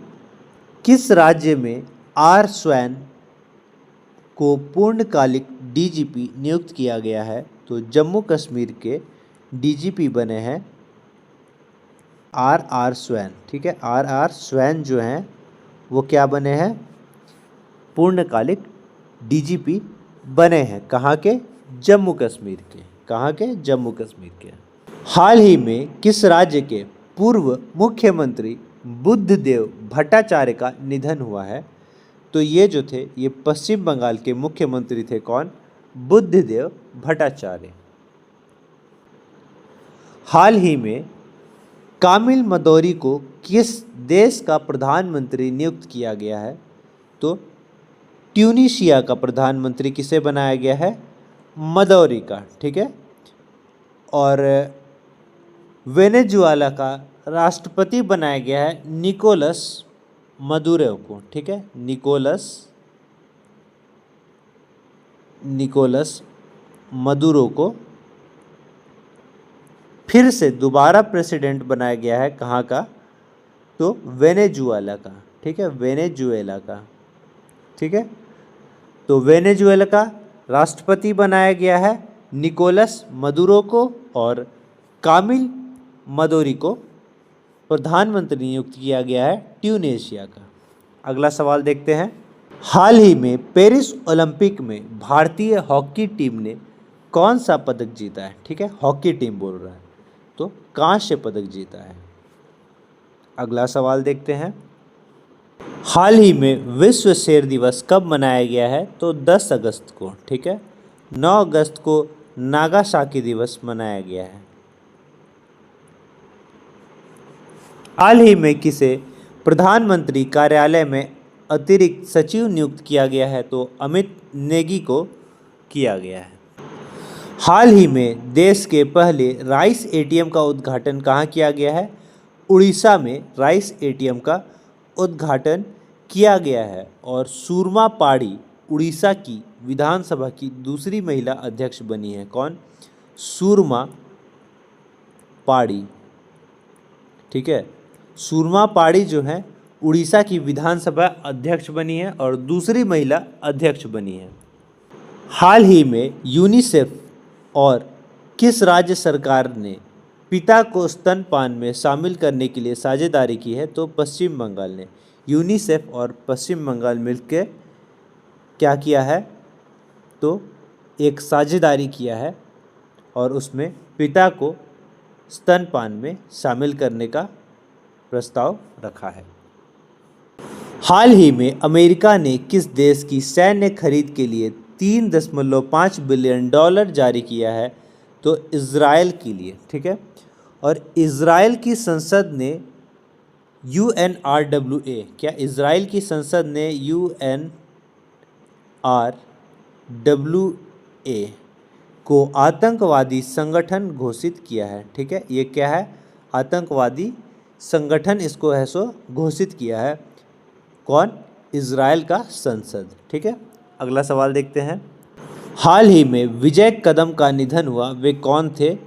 किस राज्य में आर स्वैन को पूर्णकालिक डीजीपी नियुक्त किया गया है? तो जम्मू कश्मीर के डीजीपी बने हैं आर स्वैन। ठीक है, आर स्वैन जो हैं वो क्या बने हैं? पूर्णकालिक डीजीपी बने हैं। कहाँ के? जम्मू कश्मीर के। कहाँ के? जम्मू कश्मीर के। हाल ही में किस राज्य के पूर्व मुख्यमंत्री बुद्धदेव भट्टाचार्य का निधन हुआ है? तो ये जो थे ये पश्चिम बंगाल के मुख्यमंत्री थे। कौन? बुद्धदेव भट्टाचार्य। हाल ही में कामिल मदौरी को किस देश का प्रधानमंत्री नियुक्त किया गया है? तो ट्यूनीशिया का प्रधानमंत्री किसे बनाया गया है? मदौरी का। ठीक है, और वेनेजुएला का राष्ट्रपति बनाया गया है निकोलस मदुरो को। ठीक है, निकोलस मदुरो को फिर से दोबारा प्रेसिडेंट बनाया गया है। कहाँ का? तो वेनेजुएला का। ठीक है, वेनेजुएला का। ठीक है, तो वेनेजुएला का राष्ट्रपति बनाया गया है निकोलस मदुरो को और कामिल मदौरी को प्रधानमंत्री नियुक्त किया गया है ट्यूनीशिया का। अगला सवाल देखते हैं। हाल ही में पेरिस ओलंपिक में भारतीय हॉकी टीम ने कौन सा पदक जीता है? ठीक है, हॉकी टीम बोल रहा है, तो कांस्य पदक जीता है। अगला सवाल देखते हैं। हाल ही में विश्व शेर दिवस कब मनाया गया है? तो 10 अगस्त को। ठीक है, 9 अगस्त को नागासाकी दिवस मनाया गया है। हाल ही में किसे प्रधानमंत्री कार्यालय में अतिरिक्त सचिव नियुक्त किया गया है? तो अमित नेगी को किया गया है। हाल ही में देश के पहले राइस एटीएम का उद्घाटन कहाँ किया गया है? उड़ीसा में राइस एटीएम का उद्घाटन किया गया है। और सूरमा पाड़ी उड़ीसा की विधानसभा की दूसरी महिला अध्यक्ष बनी है। कौन? सूरमा पाड़ी। ठीक है, सूरमा पाड़ी जो है उड़ीसा की विधानसभा अध्यक्ष बनी है और दूसरी महिला अध्यक्ष बनी है। हाल ही में यूनिसेफ और किस राज्य सरकार ने पिता को स्तनपान में शामिल करने के लिए साझेदारी की है? तो पश्चिम बंगाल ने। यूनिसेफ और पश्चिम बंगाल मिलकर क्या किया है? तो एक साझेदारी किया है और उसमें पिता को स्तनपान में शामिल करने का प्रस्ताव रखा है। हाल ही में अमेरिका ने किस देश की सैन्य खरीद के लिए $3.5 बिलियन जारी किया है? तो इज़राइल के लिए। ठीक है, और इज़राइल की संसद ने UNRWA, क्या इज़राइल की संसद ने UNRWA को आतंकवादी संगठन घोषित किया है। ठीक है, ये क्या है? आतंकवादी संगठन इसको है सो घोषित किया है। कौन? इज़राइल का संसद। ठीक है, अगला सवाल देखते हैं। हाल ही में विजय कदम का निधन हुआ, वे कौन थे?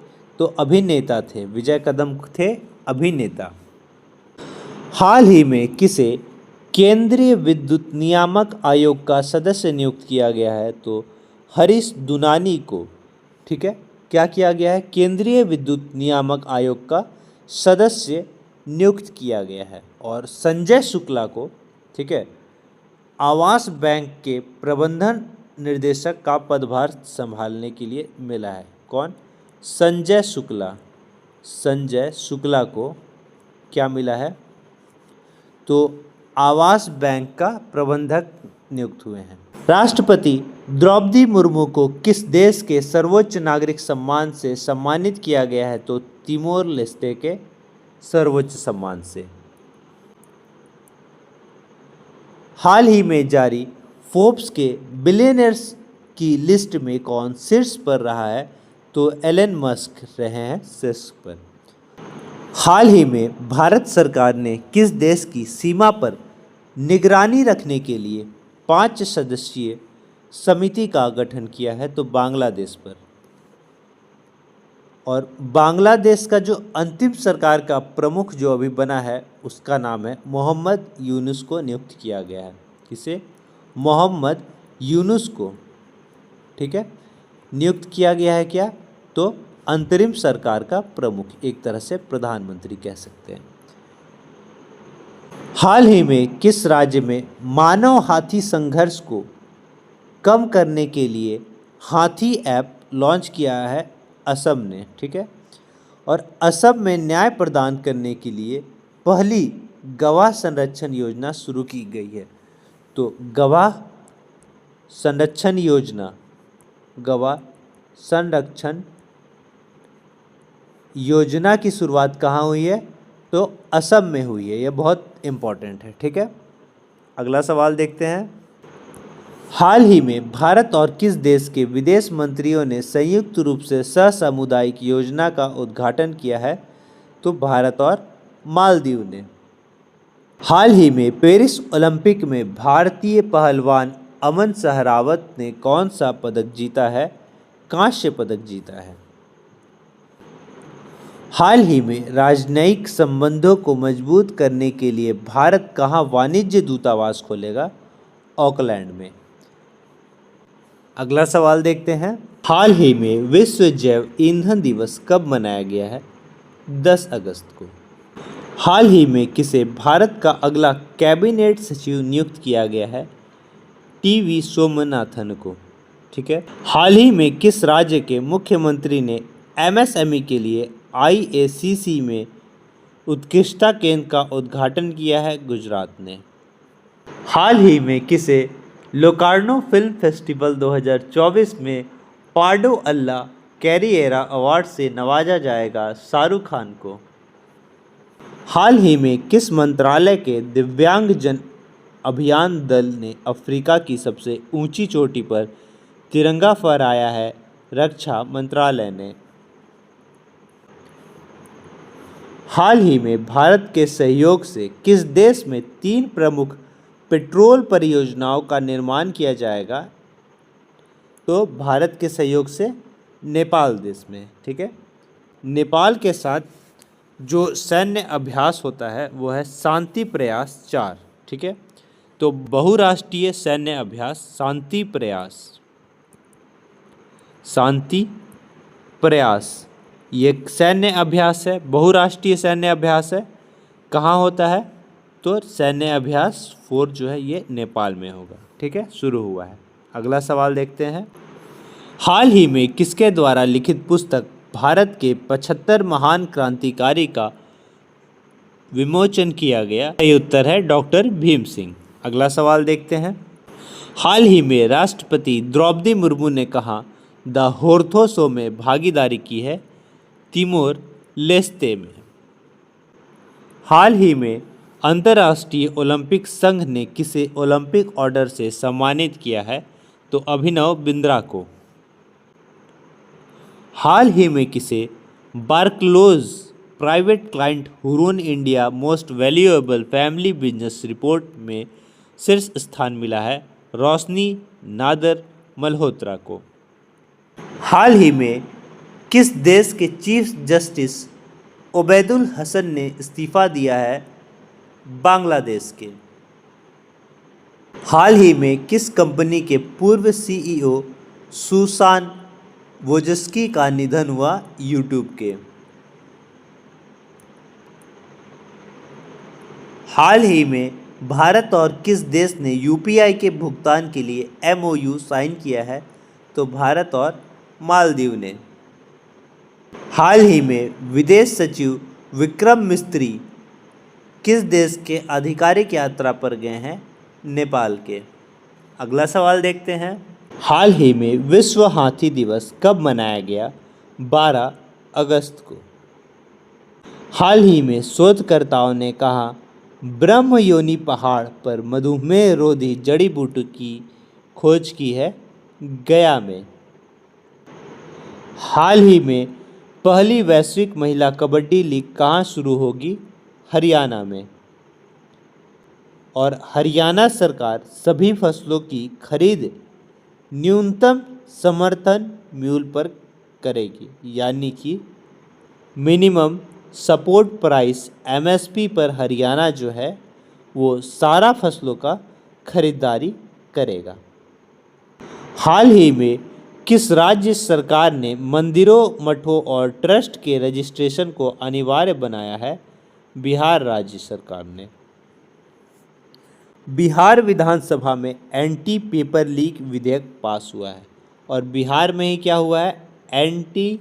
तो अभिनेता थे। विजय कदम थे अभिनेता। हाल ही में किसे केंद्रीय विद्युत नियामक आयोग का सदस्य नियुक्त किया गया है? तो हरीश दुनानी को। ठीक है, क्या किया गया है? केंद्रीय विद्युत नियामक आयोग का सदस्य नियुक्त किया गया है। और संजय शुक्ला को, ठीक है, आवास बैंक के प्रबंधन निर्देशक का पदभार संभालने के लिए मिला है। कौन? संजय शुक्ला। संजय शुक्ला को क्या मिला है? तो आवास बैंक का प्रबंधक नियुक्त हुए हैं। राष्ट्रपति द्रौपदी मुर्मू को किस देश के सर्वोच्च नागरिक सम्मान से सम्मानित किया गया है? तो तिमोर लेस्टे के सर्वोच्च सम्मान से। हाल ही में जारी फोर्ब्स के बिलियनर्स की लिस्ट में कौन शीर्ष पर रहा है? तो एलन मस्क रहे हैं शीर्ष पर। हाल ही में भारत सरकार ने किस देश की सीमा पर निगरानी रखने के लिए 5 सदस्यीय समिति का गठन किया है? तो बांग्लादेश पर। और बांग्लादेश का जो अंतिम सरकार का प्रमुख जो अभी बना है उसका नाम है मोहम्मद यूनुस को नियुक्त किया गया है। किसे? मोहम्मद यूनुस को, ठीक है, नियुक्त किया गया है। क्या? तो अंतरिम सरकार का प्रमुख, एक तरह से प्रधानमंत्री कह सकते हैं। हाल ही में किस राज्य में मानव हाथी संघर्ष को कम करने के लिए हाथी ऐप लॉन्च किया है? असम ने, ठीक है। और असम में न्याय प्रदान करने के लिए पहली गवाह संरक्षण योजना शुरू की गई है। तो गवाह संरक्षण योजना, गवाह संरक्षण योजना की शुरुआत कहाँ हुई है? तो असम में हुई है। यह बहुत इम्पोर्टेंट है, ठीक है। अगला सवाल देखते हैं। हाल ही में भारत और किस देश के विदेश मंत्रियों ने संयुक्त रूप से सहसामुदायिक योजना का उद्घाटन किया है? तो भारत और मालदीव ने। हाल ही में पेरिस ओलंपिक में भारतीय पहलवान अमन सहरावत ने कौन सा पदक जीता है? कांस्य पदक जीता है। हाल ही में राजनयिक संबंधों को मजबूत करने के लिए भारत कहाँ वाणिज्य दूतावास खोलेगा? ऑकलैंड में। अगला सवाल देखते हैं। हाल ही में विश्व जैव ईंधन दिवस कब मनाया गया है? 10 अगस्त को। हाल ही में किसे भारत का अगला कैबिनेट सचिव नियुक्त किया गया है? टीवी सोमनाथन को, ठीक है। हाल ही में किस राज्य के मुख्यमंत्री ने एमएसएमई के लिए आईएसीसी में उत्कृष्टता केंद्र का उद्घाटन किया है? गुजरात ने। हाल ही में किसे लोकार्नो फिल्म फेस्टिवल 2024 में पार्डो अल्ला कैरिएरा अवार्ड से नवाजा जाएगा? शाहरुख खान को। हाल ही में किस मंत्रालय के दिव्यांगजन अभियान दल ने अफ्रीका की सबसे ऊंची चोटी पर तिरंगा फहराया है? रक्षा मंत्रालय ने। हाल ही में भारत के सहयोग से किस देश में 3 प्रमुख पेट्रोल परियोजनाओं का निर्माण किया जाएगा? तो भारत के सहयोग से नेपाल देश में, ठीक है। नेपाल के साथ जो सैन्य अभ्यास होता है वो है शांति प्रयास 4, ठीक है। तो बहुराष्ट्रीय सैन्य अभ्यास शांति प्रयास ये सैन्य अभ्यास है, बहुराष्ट्रीय सैन्य अभ्यास है। कहाँ होता है? तो सैन्य अभ्यास 4 जो है ये नेपाल में होगा, ठीक है, शुरू हुआ है। अगला सवाल देखते हैं। हाल ही में किसके द्वारा लिखित पुस्तक भारत के 75 महान क्रांतिकारी का विमोचन किया गया? ये उत्तर है डॉक्टर भीम सिंह। अगला सवाल देखते हैं। हाल ही में राष्ट्रपति द्रौपदी मुर्मू ने कहाँ द होर्थो शो में भागीदारी की है? तिमोर लेस्ते में। हाल ही में अंतर्राष्ट्रीय ओलंपिक संघ ने किसे ओलंपिक ऑर्डर से सम्मानित किया है? तो अभिनव बिंद्रा को। हाल ही में किसे Barclays private client Hurun India most valuable family business report में शीर्ष स्थान मिला है? रोशनी नादर मल्होत्रा को। हाल ही में किस देश के चीफ जस्टिस ओबैदुल हसन ने इस्तीफा दिया है? बांग्लादेश के। हाल ही में किस कंपनी के पूर्व सीईओ सुसान वोजस्की का निधन हुआ? यूट्यूब के। हाल ही में भारत और किस देश ने यूपीआई के भुगतान के लिए एमओयू साइन किया है? तो भारत और मालदीव ने। हाल ही में विदेश सचिव विक्रम मिस्त्री किस देश के आधिकारिक यात्रा पर गए हैं? नेपाल के। अगला सवाल देखते हैं। हाल ही में विश्व हाथी दिवस कब मनाया गया? 12 अगस्त को। हाल ही में शोधकर्ताओं ने कहा ब्रह्मयोनी पहाड़ पर मधुमेह रोधी जड़ी बूटी की खोज की है? गया में। हाल ही में पहली वैश्विक महिला कबड्डी लीग कहाँ शुरू होगी? हरियाणा में। और हरियाणा सरकार सभी फसलों की खरीद न्यूनतम समर्थन मूल्य पर करेगी, यानी कि मिनिमम सपोर्ट प्राइस एमएसपी पर हरियाणा जो है वो सारा फसलों का खरीदारी करेगा? हाल ही में किस राज्य सरकार ने मंदिरों, मठों और ट्रस्ट के रजिस्ट्रेशन को अनिवार्य बनाया है? बिहार राज्य सरकार ने। बिहार विधानसभा में एंटी पेपर लीक विधेयक पास हुआ है और बिहार में ही क्या हुआ है? एंटी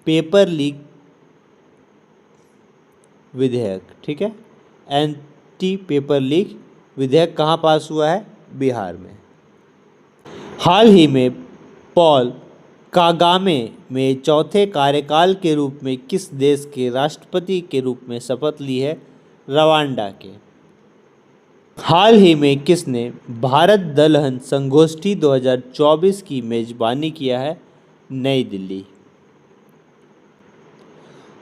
पेपर लीक विधेयक, ठीक है। एंटी पेपर लीक विधेयक कहाँ पास हुआ है? बिहार में। हाल ही में पॉल कागामे में चौथे कार्यकाल के रूप में किस देश के राष्ट्रपति के रूप में शपथ ली है? रवांडा के। हाल ही में किसने भारत दलहन संगोष्ठी 2024 की मेजबानी किया है? नई दिल्ली।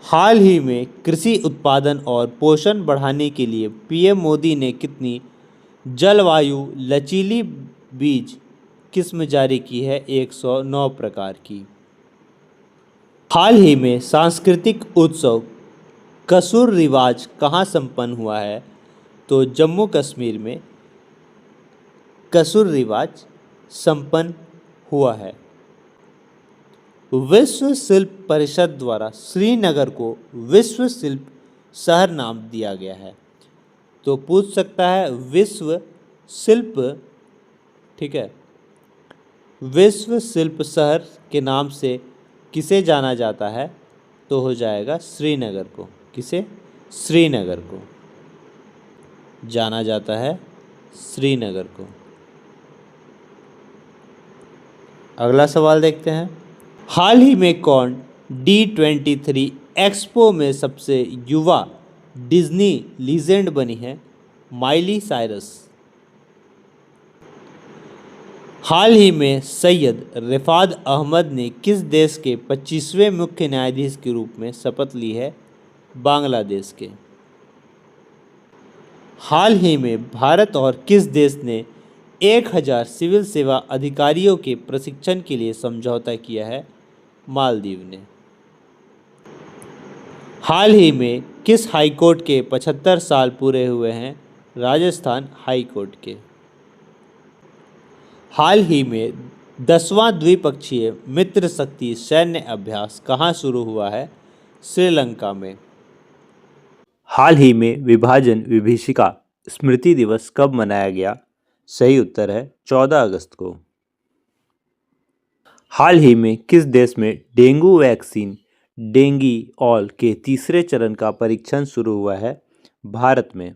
हाल ही में कृषि उत्पादन और पोषण बढ़ाने के लिए पीएम मोदी ने कितनी जलवायु लचीली बीज किस्म जारी की है? 109 प्रकार की। हाल ही में सांस्कृतिक उत्सव कसुर रिवाज कहाँ संपन्न हुआ है? तो जम्मू कश्मीर में कसुर रिवाज संपन्न हुआ है। विश्व शिल्प परिषद द्वारा श्रीनगर को विश्व शिल्प शहर नाम दिया गया है। तो पूछ सकता है विश्व शिल्प, ठीक है, विश्व शिल्प शहर के नाम से किसे जाना जाता है? तो हो जाएगा श्रीनगर को। किसे? श्रीनगर को जाना जाता है, श्रीनगर को। अगला सवाल देखते हैं। हाल ही में कौन D23 एक्सपो में सबसे युवा डिज्नी लीजेंड बनी है? Miley Cyrus. हाल ही में सैयद रिफात अहमद ने किस देश के 25वें मुख्य न्यायाधीश के रूप में शपथ ली है? बांग्लादेश के। हाल ही में भारत और किस देश ने 1000 सिविल सेवा अधिकारियों के प्रशिक्षण के लिए समझौता किया है? मालदीव ने। हाल ही में किस हाईकोर्ट के 75 साल पूरे हुए हैं? राजस्थान हाई कोर्ट के। हाल ही में 10वां द्विपक्षीय मित्र शक्ति सैन्य अभ्यास कहाँ शुरू हुआ है? श्रीलंका में। हाल ही में विभाजन विभीषिका स्मृति दिवस कब मनाया गया? सही उत्तर है 14 अगस्त को। हाल ही में किस देश में डेंगू वैक्सीन डेंगी ऑल के तीसरे चरण का परीक्षण शुरू हुआ है? भारत में।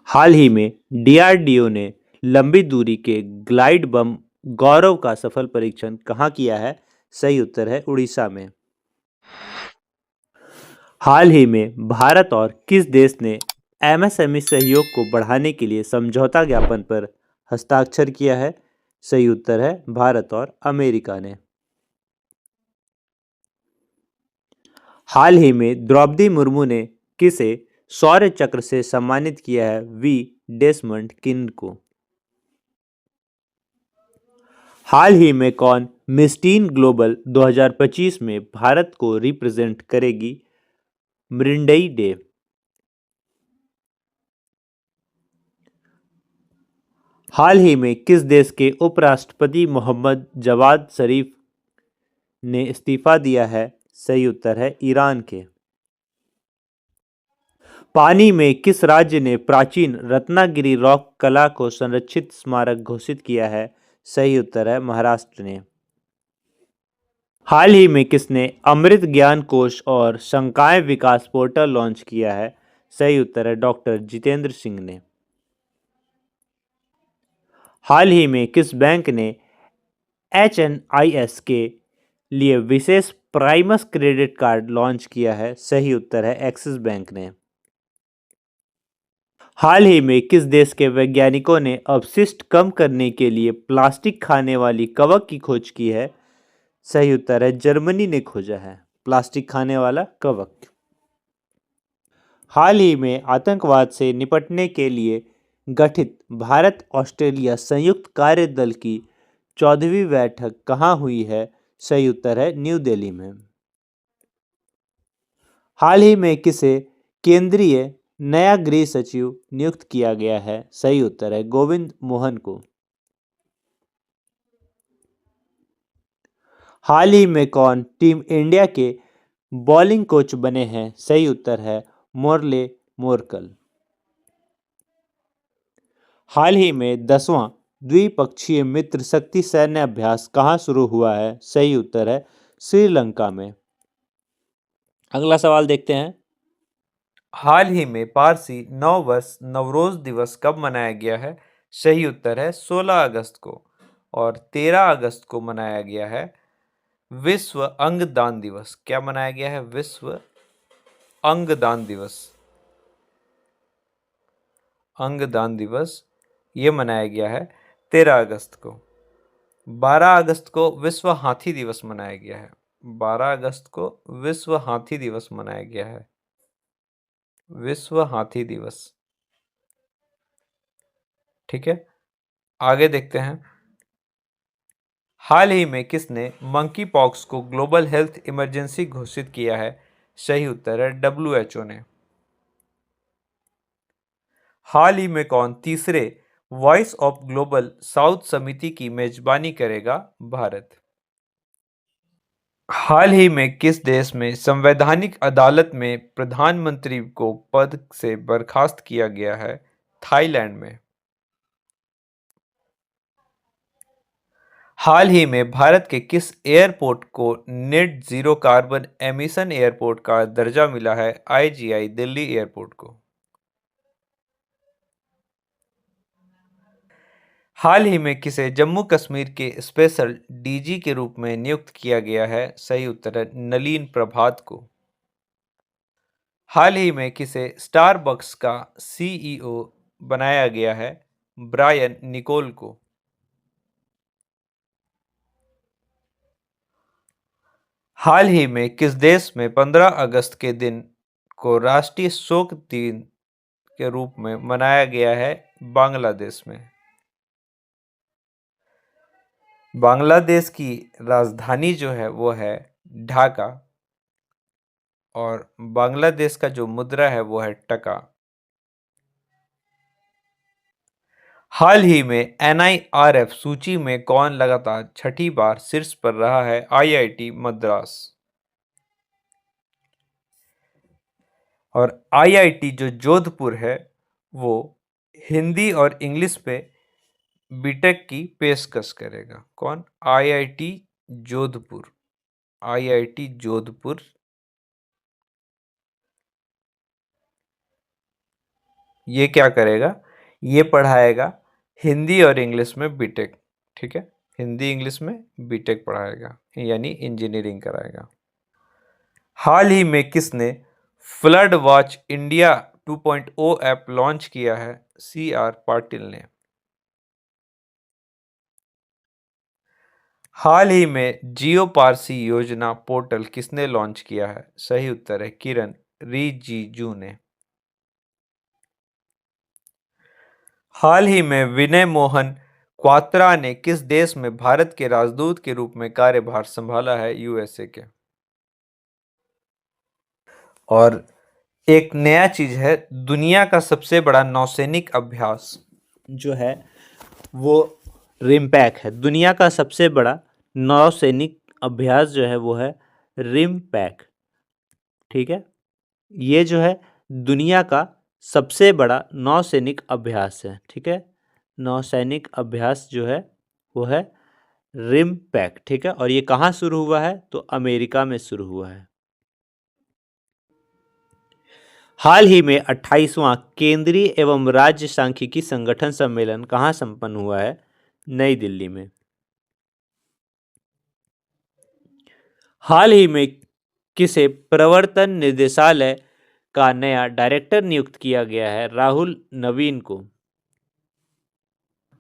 हाल ही में DRDO ने लंबी दूरी के ग्लाइड बम गौरव का सफल परीक्षण कहाँ किया है? सही उत्तर है उड़ीसा में। हाल ही में भारत और किस देश ने MSME सहयोग को बढ़ाने के लिए समझौता ज्ञापन पर हस्ताक्षर किया है? सही उत्तर है भारत और अमेरिका ने। हाल ही में द्रौपदी मुर्मू ने किसे शौर्य चक्र से सम्मानित किया है? वी डेसमंड किन को। हाल ही में कौन मिस टीन ग्लोबल 2025 में भारत को रिप्रेजेंट करेगी? मृंडई डे। हाल ही में किस देश के उपराष्ट्रपति मोहम्मद जवाद शरीफ ने इस्तीफा दिया है? सही उत्तर है ईरान के। पानी में किस राज्य ने प्राचीन रत्नागिरी रॉक कला को संरक्षित स्मारक घोषित किया है? सही उत्तर है महाराष्ट्र ने। हाल ही में किसने अमृत ज्ञान कोश और संकाय विकास पोर्टल लॉन्च किया है? सही उत्तर है डॉक्टर जितेंद्र सिंह ने। हाल ही में किस बैंक ने HNIS के लिए विशेष प्राइमस क्रेडिट कार्ड लॉन्च किया है? सही उत्तर है एक्सिस बैंक ने। हाल ही में किस देश के वैज्ञानिकों ने अपशिष्ट कम करने के लिए प्लास्टिक खाने वाली कवक की खोज की है? सही उत्तर है जर्मनी ने खोजा है प्लास्टिक खाने वाला कवक। हाल ही में आतंकवाद से निपटने के लिए गठित भारत ऑस्ट्रेलिया संयुक्त कार्य दल की 14वीं बैठक कहाँ हुई है? सही उत्तर है न्यू दिल्ली में। हाल ही में किसे केंद्रीय नया गृह सचिव नियुक्त किया गया है? सही उत्तर है गोविंद मोहन को। हाल ही में कौन टीम इंडिया के बॉलिंग कोच बने हैं? सही उत्तर है मुरली मोरकल। हाल ही में 10वां द्विपक्षीय मित्र शक्ति सैन्य अभ्यास कहाँ शुरू हुआ है? सही उत्तर है श्रीलंका में। अगला सवाल देखते हैं। हाल ही में पारसी नव वर्ष नवरोज दिवस कब मनाया गया है? सही उत्तर है 16 अगस्त को। और 13 अगस्त को मनाया गया है विश्व अंगदान दिवस। क्या मनाया गया है? विश्व अंगदान दिवस। अंगदान दिवस ये मनाया गया है 13 अगस्त को। 12 अगस्त को विश्व हाथी दिवस मनाया गया है। 12 अगस्त को विश्व हाथी दिवस मनाया गया है। विश्व हाथी दिवस। ठीक है, आगे देखते हैं। हाल ही में किसने मंकी पॉक्स को ग्लोबल हेल्थ इमरजेंसी घोषित किया है? सही उत्तर है WHO ने। हाल ही में कौन तीसरे वॉइस ऑफ ग्लोबल साउथ समिति की मेजबानी करेगा? भारत। हाल ही में किस देश में संवैधानिक अदालत में प्रधानमंत्री को पद से बर्खास्त किया गया है? थाईलैंड में। हाल ही में भारत के किस एयरपोर्ट को net zero carbon emission airport का दर्जा मिला है? IGI दिल्ली एयरपोर्ट को। हाल ही में किसे जम्मू कश्मीर के स्पेशल DG के रूप में नियुक्त किया गया है? सही उत्तर है नलीन प्रभात को। हाल ही में किसे स्टारबक्स का CEO बनाया गया है? ब्रायन निकोल को। हाल ही में किस देश में 15 अगस्त के दिन को राष्ट्रीय शोक दिन के रूप में मनाया गया है? बांग्लादेश में। बांग्लादेश की राजधानी जो है वो है ढाका और बांग्लादेश का जो मुद्रा है वो है टका। हाल ही में NIRF सूची में कौन लगातार छठी बार शीर्ष पर रहा है? IIT मद्रास। और IIT जो जोधपुर है वो हिंदी और इंग्लिश पे बीटेक की पेशकश करेगा। कौन? IIT जोधपुर। IIT जोधपुर ये क्या करेगा? ये पढ़ाएगा हिंदी और इंग्लिश में बीटेक। ठीक है, हिंदी इंग्लिश में बीटेक पढ़ाएगा यानी इंजीनियरिंग कराएगा। हाल ही में किसने flood watch India 2.0 app launch किया है? CR पाटिल ने। हाल ही में जियो पारसी योजना पोर्टल किसने लॉन्च किया है? सही उत्तर है किरण रिजिजू ने। हाल ही में विनय मोहन क्वात्रा ने किस देश में भारत के राजदूत के रूप में कार्यभार संभाला है? USA के। और एक नया चीज है, दुनिया का सबसे बड़ा नौसैनिक अभ्यास जो है वो रिमपैक है। दुनिया का सबसे बड़ा नौसैनिक अभ्यास जो है वो है रिमपैक। ठीक है, ये जो है दुनिया का सबसे बड़ा नौसैनिक अभ्यास है। ठीक है, नौसैनिक अभ्यास जो है वो है रिमपैक। ठीक है, और ये कहाँ शुरू हुआ है? तो अमेरिका में शुरू हुआ है। हाल ही में 28वां केंद्रीय एवं राज्य सांख्यिकी संगठन सम्मेलन कहाँ संपन्न हुआ है? नई दिल्ली में। हाल ही में किसे प्रवर्तन निदेशालय का नया डायरेक्टर नियुक्त किया गया है? राहुल नवीन को।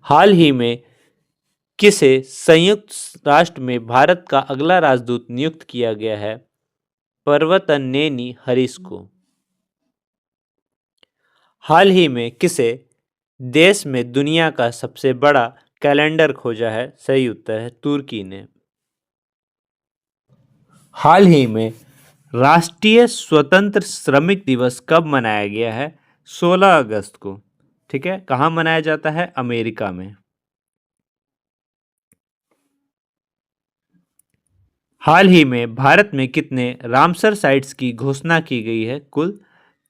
हाल ही में किसे संयुक्त राष्ट्र में भारत का अगला राजदूत नियुक्त किया गया है? पर्वतनेनी हरीश को। हाल ही में किसे देश में दुनिया का सबसे बड़ा कैलेंडर खोजा है? सही उत्तर है तुर्की ने। हाल ही में राष्ट्रीय स्वतंत्र श्रमिक दिवस कब मनाया गया है? 16 अगस्त को। ठीक है, कहाँ मनाया जाता है? अमेरिका में। हाल ही में भारत में कितने रामसर साइट्स की घोषणा की गई है? कुल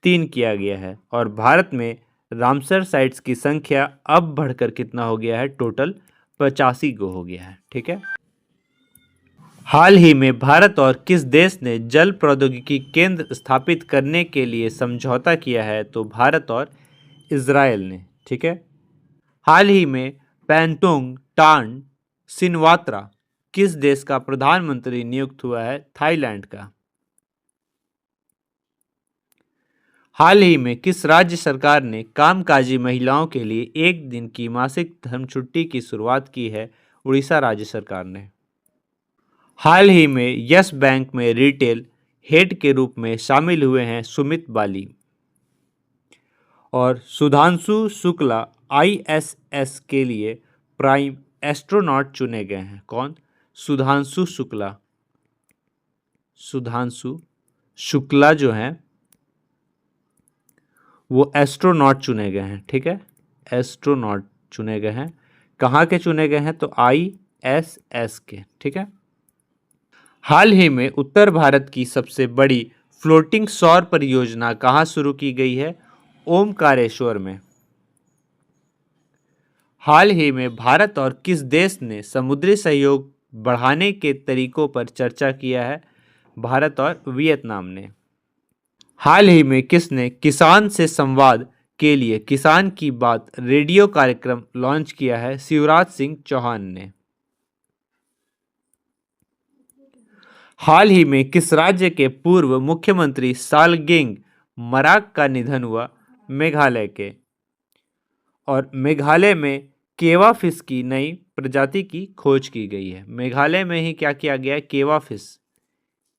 3 किया गया है। और भारत में रामसर साइट्स की संख्या अब बढ़कर कितना हो गया है? टोटल 85 गो हो गया है। ठीक है। हाल ही में भारत और किस देश ने जल प्रौद्योगिकी केंद्र स्थापित करने के लिए समझौता किया है? तो भारत और इजराइल ने। ठीक है। हाल ही में पैंटोंग टान सिनवात्रा किस देश का प्रधानमंत्री नियुक्त हुआ है? थाईलैंड का। हाल ही में किस राज्य सरकार ने कामकाजी महिलाओं के लिए 1 दिन की मासिक धर्म छुट्टी की शुरुआत की है? उड़ीसा राज्य सरकार ने। हाल ही में यस बैंक में रिटेल हेड के रूप में शामिल हुए हैं सुमित बाली। और सुधांशु शुक्ला आईएसएस के लिए प्राइम एस्ट्रोनॉट चुने गए हैं। कौन? सुधांशु शुक्ला। सुधांशु शुक्ला जो हैं वो एस्ट्रोनॉट चुने गए हैं। ठीक है, एस्ट्रोनॉट चुने गए हैं। कहाँ के चुने गए हैं? तो आईएसएस के। ठीक है। हाल ही में उत्तर भारत की सबसे बड़ी फ्लोटिंग सौर परियोजना कहाँ शुरू की गई है? ओमकारेश्वर में। हाल ही में भारत और किस देश ने समुद्री सहयोग बढ़ाने के तरीकों पर चर्चा किया है? भारत और वियतनाम ने। हाल ही में किसने किसान से संवाद के लिए किसान की बात रेडियो कार्यक्रम लॉन्च किया है? शिवराज सिंह चौहान ने। हाल ही में किस राज्य के पूर्व मुख्यमंत्री सालगेंग मराक का निधन हुआ? मेघालय के। और मेघालय में केवा फिश की नई प्रजाति की खोज की गई है। मेघालय में ही क्या किया गया है? केवा फिश।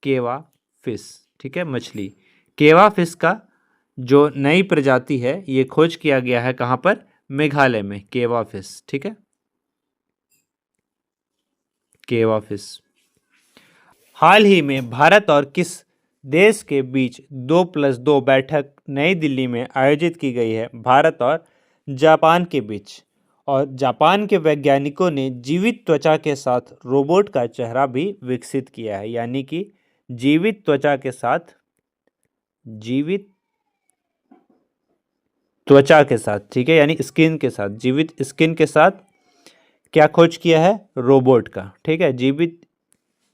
केवा फिश। ठीक है, मछली। केवा फिश का जो नई प्रजाति है ये खोज किया गया है। कहाँ पर? मेघालय में। केवा फिश। ठीक है, केवा फिश। हाल ही में भारत और किस देश के बीच 2+2 बैठक नई दिल्ली में आयोजित की गई है? भारत और जापान के बीच। और जापान के वैज्ञानिकों ने जीवित त्वचा के साथ रोबोट का चेहरा भी विकसित किया है। यानी कि जीवित त्वचा के साथ, जीवित त्वचा के साथ, ठीक है, यानी स्किन के साथ, जीवित स्किन के साथ क्या खोज किया है? रोबोट का। ठीक है, जीवित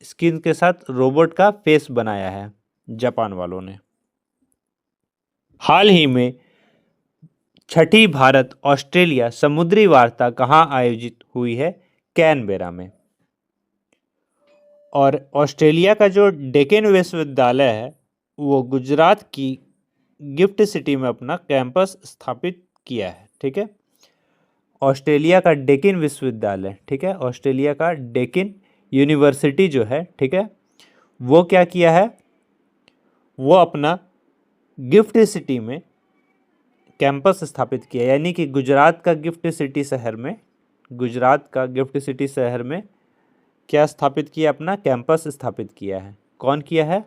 स्किन के साथ रोबोट का फेस बनाया है जापान वालों ने। हाल ही में छठी भारत ऑस्ट्रेलिया समुद्री वार्ता कहाँ आयोजित हुई है? कैनबेरा में। और ऑस्ट्रेलिया का जो डेक्कन विश्वविद्यालय है वो गुजरात की गिफ्ट सिटी में अपना कैंपस स्थापित किया है। ठीक है, ऑस्ट्रेलिया का डेक्कन विश्वविद्यालय। ठीक है, ऑस्ट्रेलिया का डेक्कन यूनिवर्सिटी जो है, ठीक है, वो क्या किया है? वो अपना गिफ्ट सिटी में कैंपस स्थापित किया। यानी कि गुजरात का गिफ्ट सिटी शहर में, गुजरात का गिफ्ट सिटी शहर में क्या स्थापित किया? अपना कैंपस स्थापित किया है। कौन किया है?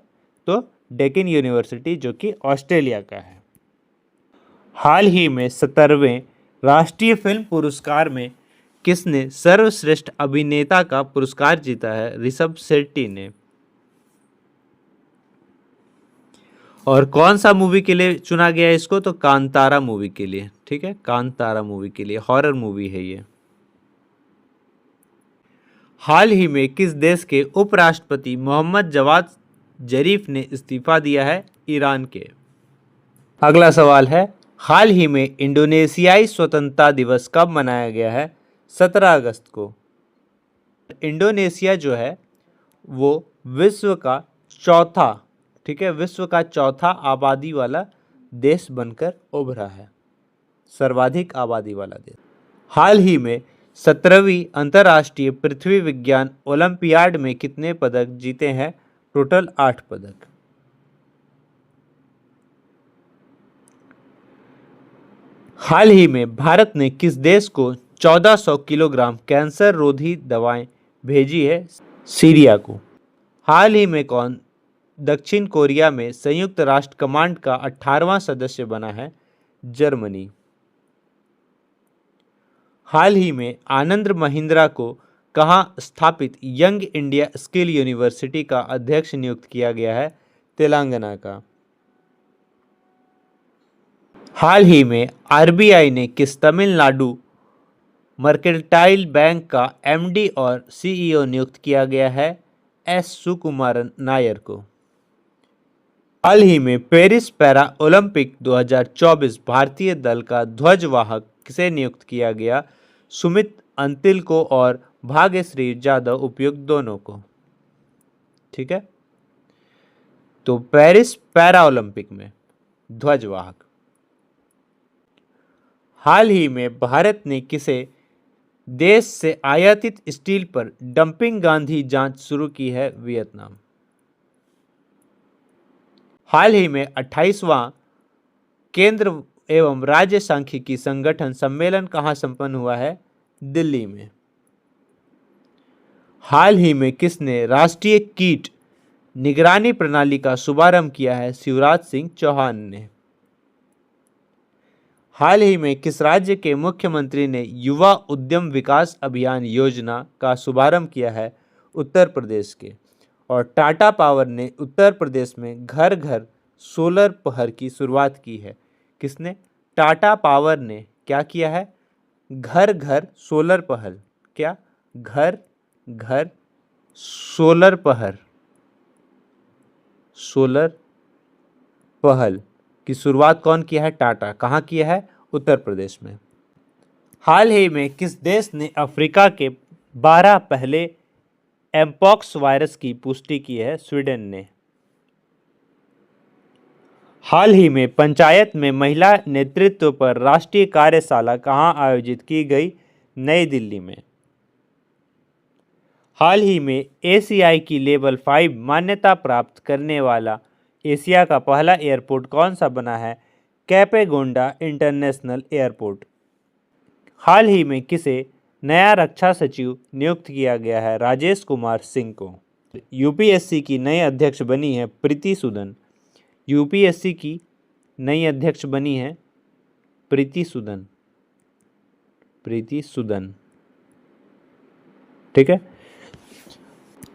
तो डेक्कन यूनिवर्सिटी जो कि ऑस्ट्रेलिया का है। हाल ही में 17वें राष्ट्रीय फिल्म पुरस्कार में किसने सर्वश्रेष्ठ अभिनेता का पुरस्कार जीता है? ऋषभ शेट्टी ने। और कौन सा मूवी के लिए चुना गया इसको? तो कांतारा मूवी के लिए। ठीक है, कांतारा मूवी के लिए। हॉरर मूवी है ये। हाल ही में किस देश के उपराष्ट्रपति मोहम्मद जवाद जरीफ ने इस्तीफा दिया है? ईरान के। अगला सवाल है, हाल ही में इंडोनेशियाई स्वतंत्रता दिवस कब मनाया गया है? 17 अगस्त को। इंडोनेशिया जो है वो विश्व का चौथा, ठीक है, विश्व का चौथा आबादी वाला देश बनकर उभरा है। सर्वाधिक आबादी वाला देश। हाल ही में 17वीं अंतर्राष्ट्रीय पृथ्वी विज्ञान ओलंपियाड में कितने पदक जीते हैं? टोटल 8 पदक। हाल ही में भारत ने किस देश को 1400 किलोग्राम कैंसर रोधी दवाएं भेजी है? सीरिया को। हाल ही में कौन दक्षिण कोरिया में संयुक्त राष्ट्र कमांड का 18वां सदस्य बना है? जर्मनी। हाल ही में आनंद महिंद्रा को कहाँ स्थापित यंग इंडिया स्किल यूनिवर्सिटी का अध्यक्ष नियुक्त किया गया है? तेलंगाना का। हाल ही में आरबीआई ने किस तमिलनाडु मर्केंटाइल बैंक का एमडी और सीईओ नियुक्त किया गया है? एस सुकुमारन नायर को। हाल ही में पेरिस पैरा ओलंपिक 2024 भारतीय दल का ध्वजवाहक किसे नियुक्त किया गया? सुमित अंतिल को और भाग्यश्री जाधव उपयुक्त दोनों को। ठीक है, तो पेरिस पैरा ओलंपिक में ध्वजवाहक। हाल ही में भारत ने किसे देश से आयातित स्टील पर डंपिंग गांधी जांच शुरू की है? वियतनाम। हाल ही में 28वां केंद्र एवं राज्य सांख्यिकी संगठन सम्मेलन कहाँ संपन्न हुआ है? दिल्ली में। हाल ही में किसने राष्ट्रीय कीट निगरानी प्रणाली का शुभारंभ किया है? शिवराज सिंह चौहान ने। हाल ही में किस राज्य के मुख्यमंत्री ने युवा उद्यम विकास अभियान योजना का शुभारंभ किया है? उत्तर प्रदेश के। और टाटा पावर ने उत्तर प्रदेश में घर घर सोलर पहर की शुरुआत की है। किसने? टाटा पावर ने क्या किया है? घर घर सोलर पहल। क्या? घर घर सोलर पहल, सोलर पहल की शुरुआत कौन किया है? टाटा। कहाँ किया है? उत्तर प्रदेश में। हाल ही में किस देश ने अफ्रीका के 12 पहले एमपॉक्स वायरस की पुष्टि की है? स्वीडन ने। हाल ही में पंचायत में महिला नेतृत्व पर राष्ट्रीय कार्यशाला कहाँ आयोजित की गई? नई दिल्ली में। हाल ही में एसीआई की लेवल 5 मान्यता प्राप्त करने वाला एशिया का पहला एयरपोर्ट कौन सा बना है? कैपेगोंडा इंटरनेशनल एयरपोर्ट। हाल ही में किसे नया रक्षा सचिव नियुक्त किया गया है? राजेश कुमार सिंह को। यूपीएससी की नई अध्यक्ष बनी है प्रीति सूदन। यूपीएससी की नई अध्यक्ष बनी है प्रीति सूदन। प्रीति सूदन। ठीक है।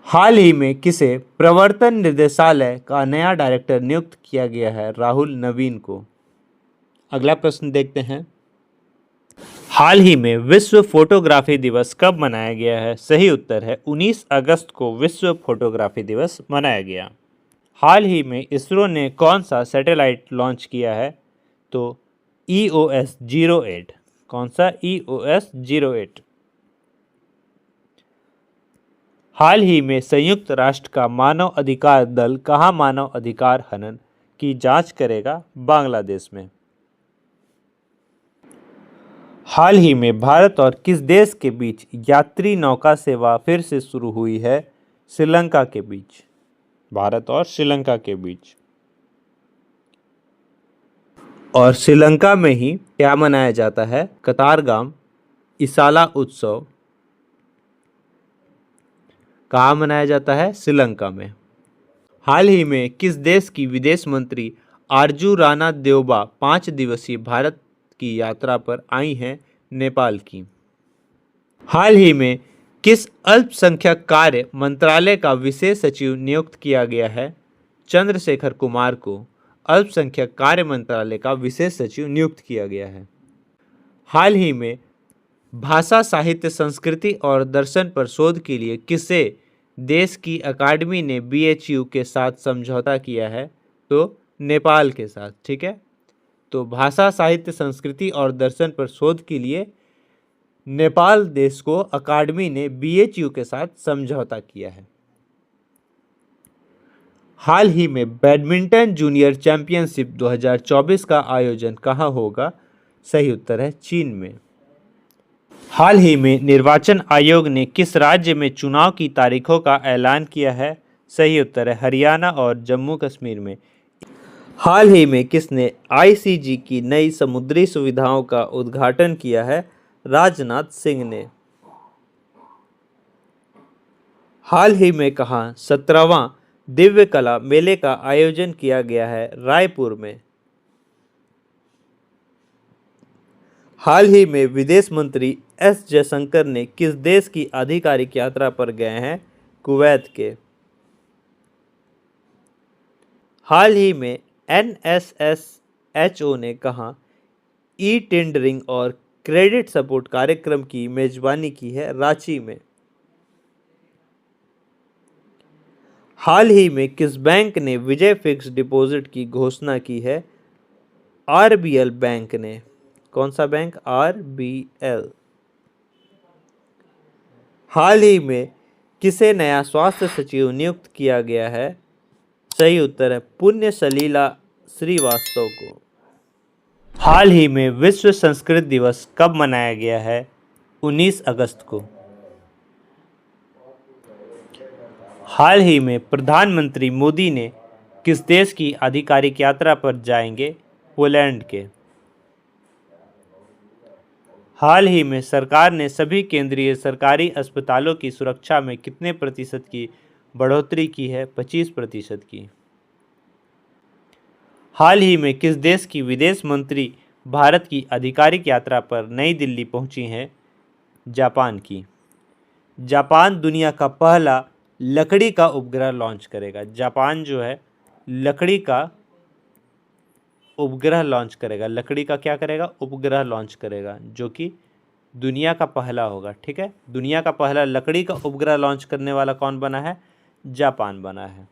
हाल ही में किसे प्रवर्तन निदेशालय का नया डायरेक्टर नियुक्त किया गया है? राहुल नवीन को। अगला प्रश्न देखते हैं। हाल ही में विश्व फोटोग्राफी दिवस कब मनाया गया है? सही उत्तर है 19 अगस्त को विश्व फोटोग्राफी दिवस मनाया गया। हाल ही में इसरो ने कौन सा सैटेलाइट लॉन्च किया है? तो EOS 08। कौन सा? EOS 08। हाल ही में संयुक्त राष्ट्र का मानव अधिकार दल कहाँ मानव अधिकार हनन की जांच करेगा? बांग्लादेश में। हाल ही में भारत और किस देश के बीच यात्री नौका सेवा फिर से शुरू हुई है? श्रीलंका के बीच। भारत और श्रीलंका के बीच। और श्रीलंका में ही क्या मनाया जाता है? कतारगाम इसाला उत्सव कहाँ मनाया जाता है? श्रीलंका में। हाल ही में किस देश की विदेश मंत्री आरजू राणा देवबा 5 दिवसीय भारत की यात्रा पर आई हैं? नेपाल की। हाल ही में किस अल्पसंख्यक कार्य मंत्रालय का विशेष सचिव नियुक्त किया गया है? चंद्रशेखर कुमार को अल्पसंख्यक कार्य मंत्रालय का विशेष सचिव नियुक्त किया गया है। हाल ही में भाषा साहित्य संस्कृति और दर्शन पर शोध के लिए किसे देश की अकादमी ने BHU के साथ समझौता किया है? तो नेपाल के साथ। ठीक है, तो भाषा साहित्य संस्कृति और दर्शन पर शोध के लिए नेपाल देश को अकादमी ने BHU के साथ समझौता किया है। हाल ही में बैडमिंटन जूनियर चैंपियनशिप 2024 का आयोजन कहाँ होगा? सही उत्तर है चीन में। हाल ही में निर्वाचन आयोग ने किस राज्य में चुनाव की तारीखों का ऐलान किया है? सही उत्तर है हरियाणा और जम्मू कश्मीर में। हाल ही में किसने ICG की नई समुद्री सुविधाओं का उद्घाटन किया है? राजनाथ सिंह ने। हाल ही में कहाँ 17वां दिव्य कला मेले का आयोजन किया गया है? रायपुर में। हाल ही में विदेश मंत्री एस जयशंकर ने किस देश की आधिकारिक यात्रा पर गए हैं? कुवैत के। हाल ही में NSSHO ने कहा ई टेंडरिंग और क्रेडिट सपोर्ट कार्यक्रम की मेजबानी की है? रांची में। हाल ही में किस बैंक ने विजय फिक्स डिपॉजिट की घोषणा की है? RBL बैंक ने। कौन सा बैंक? RBL। हाल ही में किसे नया स्वास्थ्य सचिव नियुक्त किया गया है? सही उत्तर है पुण्य सलीला श्रीवास्तव को। हाल ही में विश्व संस्कृत दिवस कब मनाया गया है? 19 अगस्त को। हाल ही में प्रधानमंत्री मोदी ने किस देश की आधिकारिक यात्रा पर जाएंगे? पोलैंड के। हाल ही में सरकार ने सभी केंद्रीय सरकारी अस्पतालों की सुरक्षा में कितने प्रतिशत की बढ़ोतरी की है? 25% की। हाल ही में किस देश की विदेश मंत्री भारत की आधिकारिक यात्रा पर नई दिल्ली पहुंची हैं? जापान की। जापान दुनिया का पहला लकड़ी का उपग्रह लॉन्च करेगा। जापान जो है लकड़ी का उपग्रह लॉन्च करेगा। लकड़ी का क्या करेगा? उपग्रह लॉन्च करेगा, जो कि दुनिया का पहला होगा। ठीक है, दुनिया का पहला लकड़ी का उपग्रह लॉन्च करने वाला कौन बना है? जापान बना है।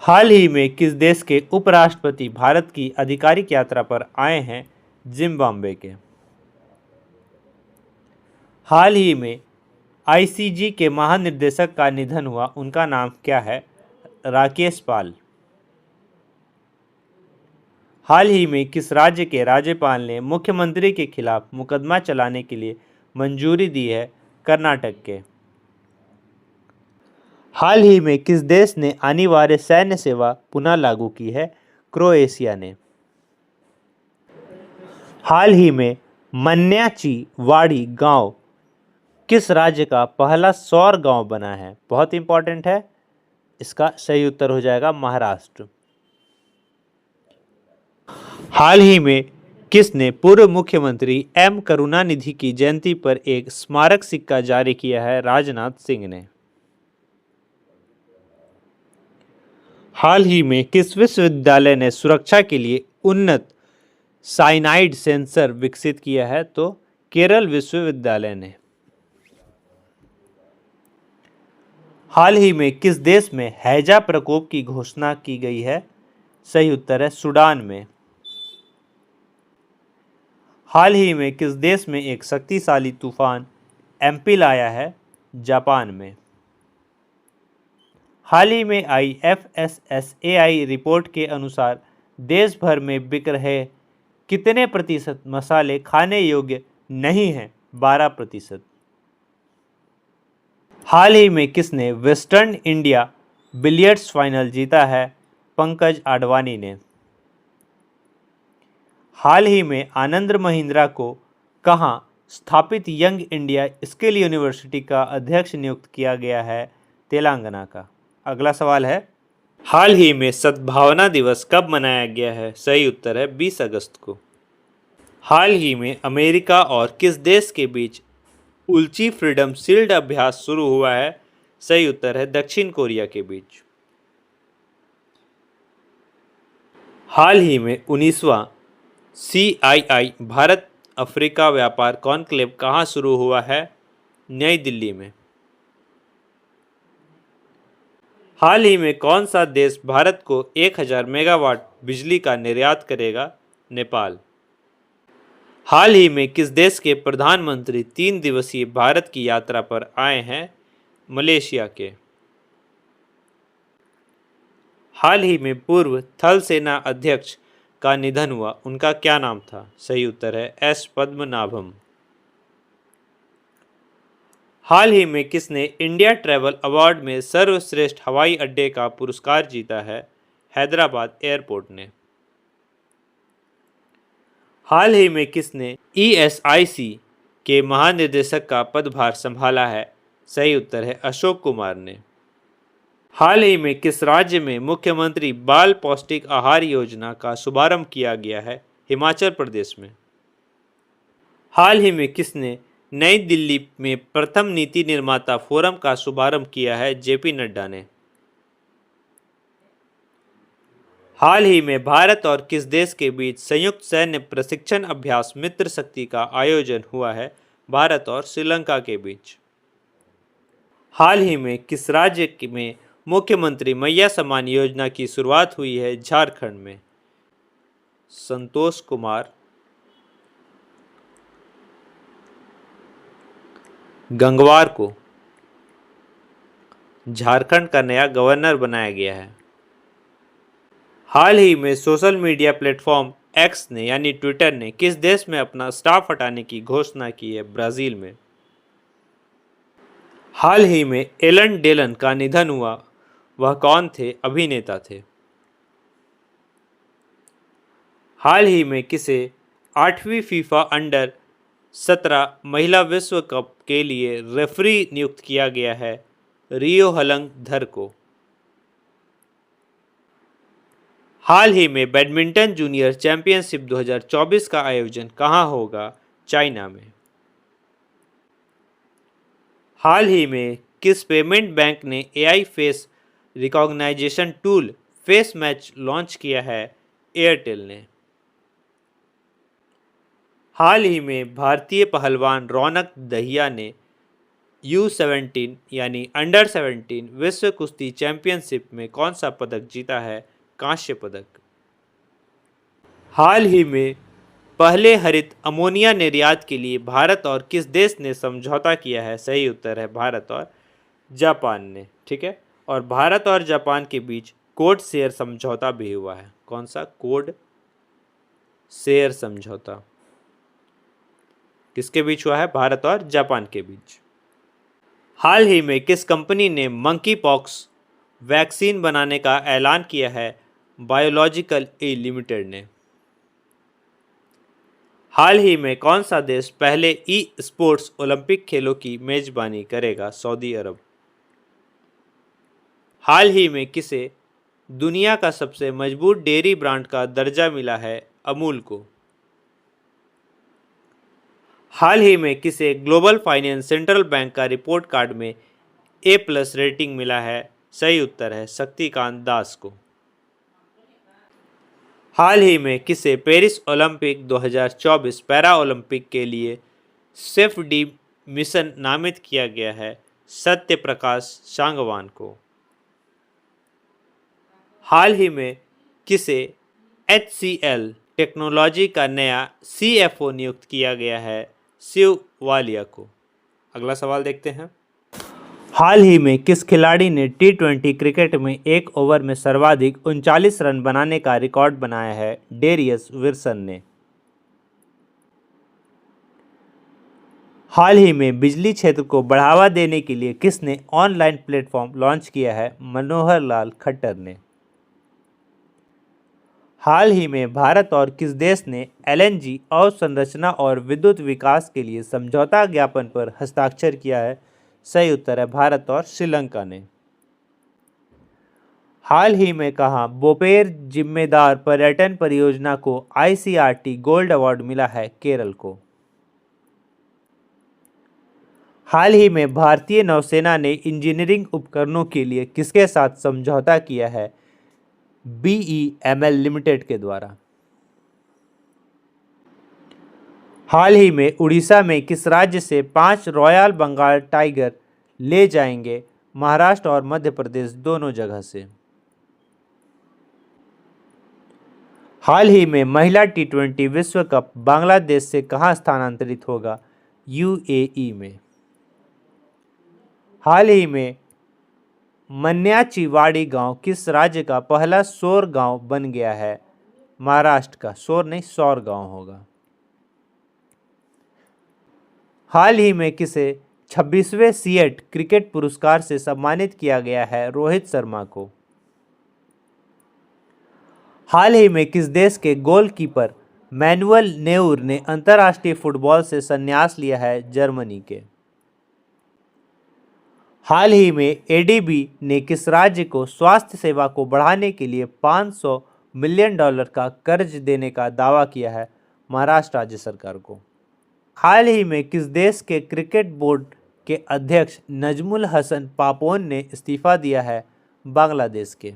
हाल ही में किस देश के उपराष्ट्रपति भारत की आधिकारिक यात्रा पर आए हैं? जिम्बाब्वे के। हाल ही में ICG के महानिदेशक का निधन हुआ, उनका नाम क्या है? राकेश पाल। हाल ही में किस राज्य के राज्यपाल ने मुख्यमंत्री के खिलाफ मुकदमा चलाने के लिए मंजूरी दी है? कर्नाटक के। हाल ही में किस देश ने अनिवार्य सैन्य सेवा पुनः लागू की है? क्रोएशिया ने। हाल ही में मन्याचीवाड़ी गांव किस राज्य का पहला सौर गांव बना है? बहुत इंपॉर्टेंट है, इसका सही उत्तर हो जाएगा महाराष्ट्र। हाल ही में किसने पूर्व मुख्यमंत्री M करुणानिधि की जयंती पर एक स्मारक सिक्का जारी किया है? राजनाथ सिंह ने। हाल ही में किस विश्वविद्यालय ने सुरक्षा के लिए उन्नत साइनाइड सेंसर विकसित किया है? तो केरल विश्वविद्यालय ने। हाल ही में किस देश में हैजा प्रकोप की घोषणा की गई है? सही उत्तर है सूडान में। हाल ही में किस देश में एक शक्तिशाली तूफान एम्पिल आया है? जापान में। हाल ही में आई FSSAI रिपोर्ट के अनुसार देश भर में बिक रहे कितने प्रतिशत मसाले खाने योग्य नहीं हैं? 12%। हाल ही में किसने वेस्टर्न इंडिया बिलियर्ड्स फाइनल जीता है? पंकज आडवाणी ने। हाल ही में आनंद महिंद्रा को कहाँ स्थापित यंग इंडिया स्किल यूनिवर्सिटी का अध्यक्ष नियुक्त किया गया है? तेलंगाना का। अगला सवाल है, हाल ही में सद्भावना दिवस कब मनाया गया है? सही उत्तर है 20 अगस्त को। हाल ही में अमेरिका और किस देश के बीच उल्ची फ्रीडम शील्ड अभ्यास शुरू हुआ है? सही उत्तर है दक्षिण कोरिया के बीच। हाल ही में 19वां CII भारत अफ्रीका व्यापार कॉन्क्लेव कहाँ शुरू हुआ है? नई दिल्ली में। हाल ही में कौन सा देश भारत को 1000 मेगावाट बिजली का निर्यात करेगा? नेपाल। हाल ही में किस देश के प्रधानमंत्री 3 दिवसीय भारत की यात्रा पर आए हैं? मलेशिया के। हाल ही में पूर्व थल सेना अध्यक्ष का निधन हुआ, उनका क्या नाम था? सही उत्तर है S पद्मनाभम। हाल ही में किसने इंडिया ट्रैवल अवार्ड में सर्वश्रेष्ठ हवाई अड्डे का पुरस्कार जीता है? हैदराबाद एयरपोर्ट ने। हाल ही में किसने ESIC के महानिदेशक का पदभार संभाला है? सही उत्तर है अशोक कुमार ने। हाल ही में किस राज्य में मुख्यमंत्री बाल पौष्टिक आहार योजना का शुभारंभ किया गया है? हिमाचल प्रदेश में। हाल ही में किसने नई दिल्ली में प्रथम नीति निर्माता फोरम का शुभारंभ किया है? जेपी नड्डा ने। हाल ही में भारत और किस देश के बीच संयुक्त सैन्य प्रशिक्षण अभ्यास मित्र शक्ति का आयोजन हुआ है? भारत और श्रीलंका के बीच। हाल ही में किस राज्य में मुख्यमंत्री मैया सम्मान योजना की शुरुआत हुई है? झारखंड में। संतोष कुमार गंगवार को झारखंड का नया गवर्नर बनाया गया है। हाल ही में सोशल मीडिया प्लेटफॉर्म एक्स ने यानी ट्विटर ने किस देश में अपना स्टाफ हटाने की घोषणा की है? ब्राजील में। हाल ही में एलन डेलन का निधन हुआ, वह कौन थे? अभिनेता थे। हाल ही में किसे 8वीं फीफा अंडर 17 महिला विश्व कप के लिए रेफरी नियुक्त किया गया है? रियो हलंगधर को। हाल ही में बैडमिंटन जूनियर चैंपियनशिप 2024 का आयोजन कहां होगा? चाइना में। हाल ही में किस पेमेंट बैंक ने AI face recognition tool face match launch किया है? एयरटेल ने। हाल ही में भारतीय पहलवान रौनक दहिया ने U17 यानी अंडर 17 विश्व कुश्ती चैंपियनशिप में कौन सा पदक जीता है? कांस्य पदक। हाल ही में पहले हरित अमोनिया निर्यात के लिए भारत और किस देश ने समझौता किया है? सही उत्तर है भारत और जापान ने। ठीक है, और भारत और जापान के बीच कोड शेयर समझौता भी हुआ है। कौन सा? कोड शेयर समझौता किसके बीच हुआ है? भारत और जापान के बीच। हाल ही में किस कंपनी ने मंकी पॉक्स वैक्सीन बनाने का ऐलान किया है? बायोलॉजिकल ए लिमिटेड ने। हाल ही में कौन सा देश पहले ई स्पोर्ट्स ओलंपिक खेलों की मेजबानी करेगा? सऊदी अरब। हाल ही में किसे दुनिया का सबसे मजबूत डेयरी ब्रांड का दर्जा मिला है? अमूल को। हाल ही में किसे ग्लोबल फाइनेंस सेंट्रल बैंक का रिपोर्ट कार्ड में A+ रेटिंग मिला है? सही उत्तर है शक्तिकांत दास को। हाल ही में किसे पेरिस ओलंपिक 2024 पैरा ओलंपिक के लिए सेफ डी मिशन नामित किया गया है? सत्य प्रकाश सांगवान को। हाल ही में किसे HCL टेक्नोलॉजी का नया CFO नियुक्त किया गया है? शिव वालिया को। अगला सवाल देखते हैं। हाल ही में किस खिलाड़ी ने T20 क्रिकेट में एक ओवर में सर्वाधिक 39 रन बनाने का रिकॉर्ड बनाया है? डेरियस विल्सन ने। हाल ही में बिजली क्षेत्र को बढ़ावा देने के लिए किसने ऑनलाइन प्लेटफॉर्म लॉन्च किया है? मनोहर लाल खट्टर ने। हाल ही में भारत और किस देश ने LNG अवसंरचना और विद्युत विकास के लिए समझौता ज्ञापन पर हस्ताक्षर किया है? सही उत्तर है भारत और श्रीलंका ने। हाल ही में कहा बोपेर जिम्मेदार पर्यटन परियोजना को ICRT गोल्ड अवार्ड मिला है? केरल को। हाल ही में भारतीय नौसेना ने इंजीनियरिंग उपकरणों के लिए किसके साथ समझौता किया है? BEML लिमिटेड के द्वारा। हाल ही में उड़ीसा में किस राज्य से 5 रॉयल बंगाल टाइगर ले जाएंगे? महाराष्ट्र और मध्य प्रदेश दोनों जगह से। हाल ही में महिला T20 विश्व कप बांग्लादेश से कहां स्थानांतरित होगा? UAE में। हाल ही में मन्याचीवाड़ी गांव किस राज्य का पहला सौर गांव बन गया है? महाराष्ट्र का। सौर नहीं, सौर गांव होगा। हाल ही में किसे 26वें सीएट क्रिकेट पुरस्कार से सम्मानित किया गया है? रोहित शर्मा को। हाल ही में किस देश के गोलकीपर मैनुअल नेउर ने अंतर्राष्ट्रीय फुटबॉल से संन्यास लिया है? जर्मनी के। हाल ही में ADB ने किस राज्य को स्वास्थ्य सेवा को बढ़ाने के लिए $500 मिलियन का कर्ज देने का दावा किया है? महाराष्ट्र राज्य सरकार को। हाल ही में किस देश के क्रिकेट बोर्ड के अध्यक्ष नजमुल हसन पापोन ने इस्तीफा दिया है? बांग्लादेश के।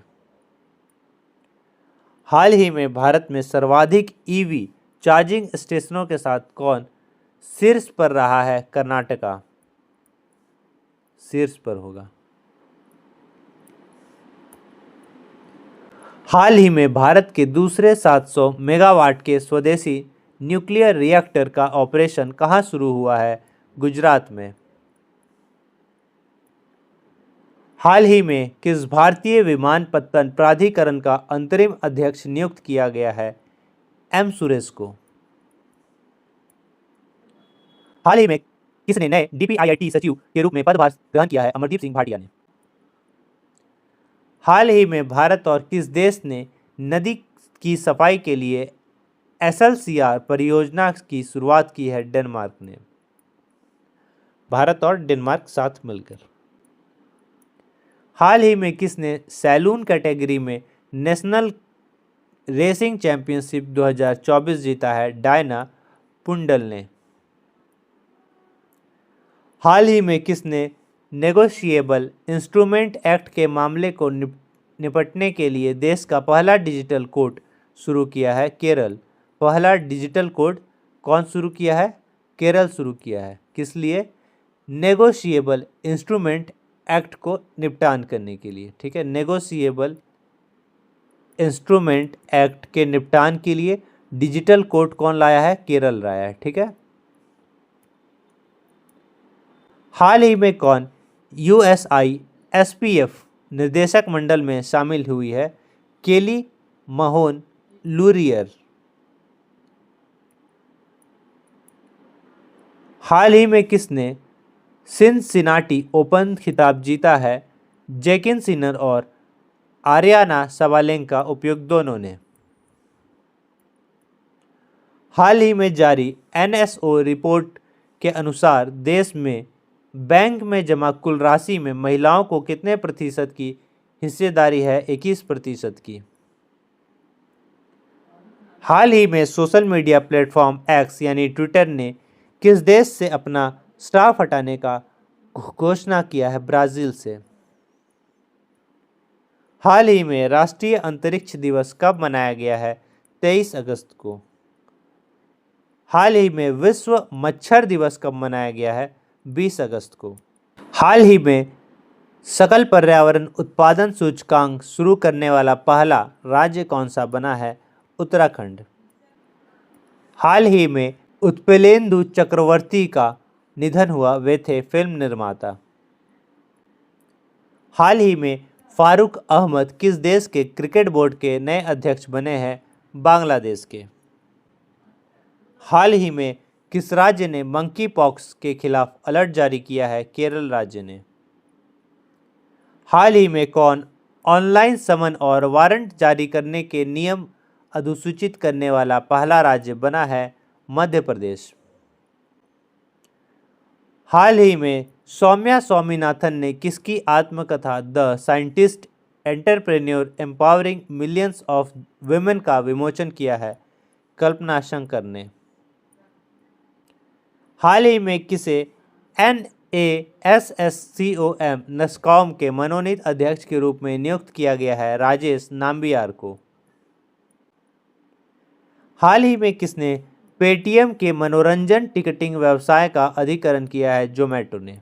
हाल ही में भारत में सर्वाधिक ईवी चार्जिंग स्टेशनों के साथ कौन शीर्ष पर रहा है? कर्नाटका शीर्ष पर होगा। हाल ही में भारत के दूसरे 700 मेगावाट के स्वदेशी न्यूक्लियर रिएक्टर का ऑपरेशन कहां शुरू हुआ है? गुजरात में। हाल ही में किस भारतीय विमानपत्तन प्राधिकरण का अंतरिम अध्यक्ष नियुक्त किया गया है? एम सुरेश को। हाल ही में किसने नए डीपीआईआईटी सचिव के रूप में पदभार ग्रहण किया है? अमरदीप सिंह भाटिया ने। हाल ही में भारत और किस देश ने नदी की सफाई के लिए एसएलसीआर परियोजना की शुरुआत की है? डेनमार्क ने। भारत और डेनमार्क साथ मिलकर। हाल ही में किसने सैलून कैटेगरी में नेशनल रेसिंग चैंपियनशिप 2024 जीता है? डायना पुंडल ने। हाल ही में किसने नेगोशिएबल इंस्ट्रूमेंट एक्ट के मामले को निपटने के लिए देश का पहला डिजिटल कोड शुरू किया है? केरल। पहला डिजिटल कोड कौन शुरू किया है? केरल शुरू किया है। किस लिए? नेगोशिएबल इंस्ट्रूमेंट एक्ट को निपटान करने के लिए। ठीक है, नेगोशिएबल इंस्ट्रूमेंट एक्ट के निपटान के लिए डिजिटल कोड कौन लाया है? केरल लाया है। ठीक है। हाल ही में कौन USISPF निर्देशक मंडल में शामिल हुई है? केली महोन लूरियर। हाल ही में किसने सिनसिनाटी ओपन खिताब जीता है? जैकिन सिनर और आर्याना सबालेंका उपयुक्त दोनों ने। हाल ही में जारी NSO रिपोर्ट के अनुसार देश में बैंक में जमा कुल राशि में महिलाओं को कितने प्रतिशत की हिस्सेदारी है? 21% की। हाल ही में सोशल मीडिया प्लेटफॉर्म एक्स यानी ट्विटर ने किस देश से अपना स्टाफ हटाने का घोषणा किया है? ब्राजील से। हाल ही में राष्ट्रीय अंतरिक्ष दिवस कब मनाया गया है? 23 अगस्त को। हाल ही में विश्व मच्छर दिवस कब मनाया गया है? 20 अगस्त को। हाल ही में सकल पर्यावरण उत्पादन सूचकांक शुरू करने वाला पहला राज्य कौन सा बना है? उत्तराखंड। हाल ही में उत्पेलेंदु चक्रवर्ती का निधन हुआ। वे थे फिल्म निर्माता। हाल ही में फारूक अहमद किस देश के क्रिकेट बोर्ड के नए अध्यक्ष बने हैं? बांग्लादेश के। हाल ही में किस राज्य ने मंकी पॉक्स के खिलाफ अलर्ट जारी किया है? केरल राज्य ने। हाल ही में कौन ऑनलाइन समन और वारंट जारी करने के नियम अधिसूचित करने वाला पहला राज्य बना है? मध्य प्रदेश। हाल ही में सौम्या स्वामीनाथन ने किसकी आत्मकथा the scientist entrepreneur empowering millions of women का विमोचन किया है? कल्पना शंकर ने। हाल ही में किसे NASSCOM नस्कॉम के मनोनीत अध्यक्ष के रूप में नियुक्त किया गया है? राजेश नाम्बियार को। हाल ही में किसने पेटीएम के मनोरंजन टिकटिंग व्यवसाय का अधिग्रहण किया है? जोमैटो ने।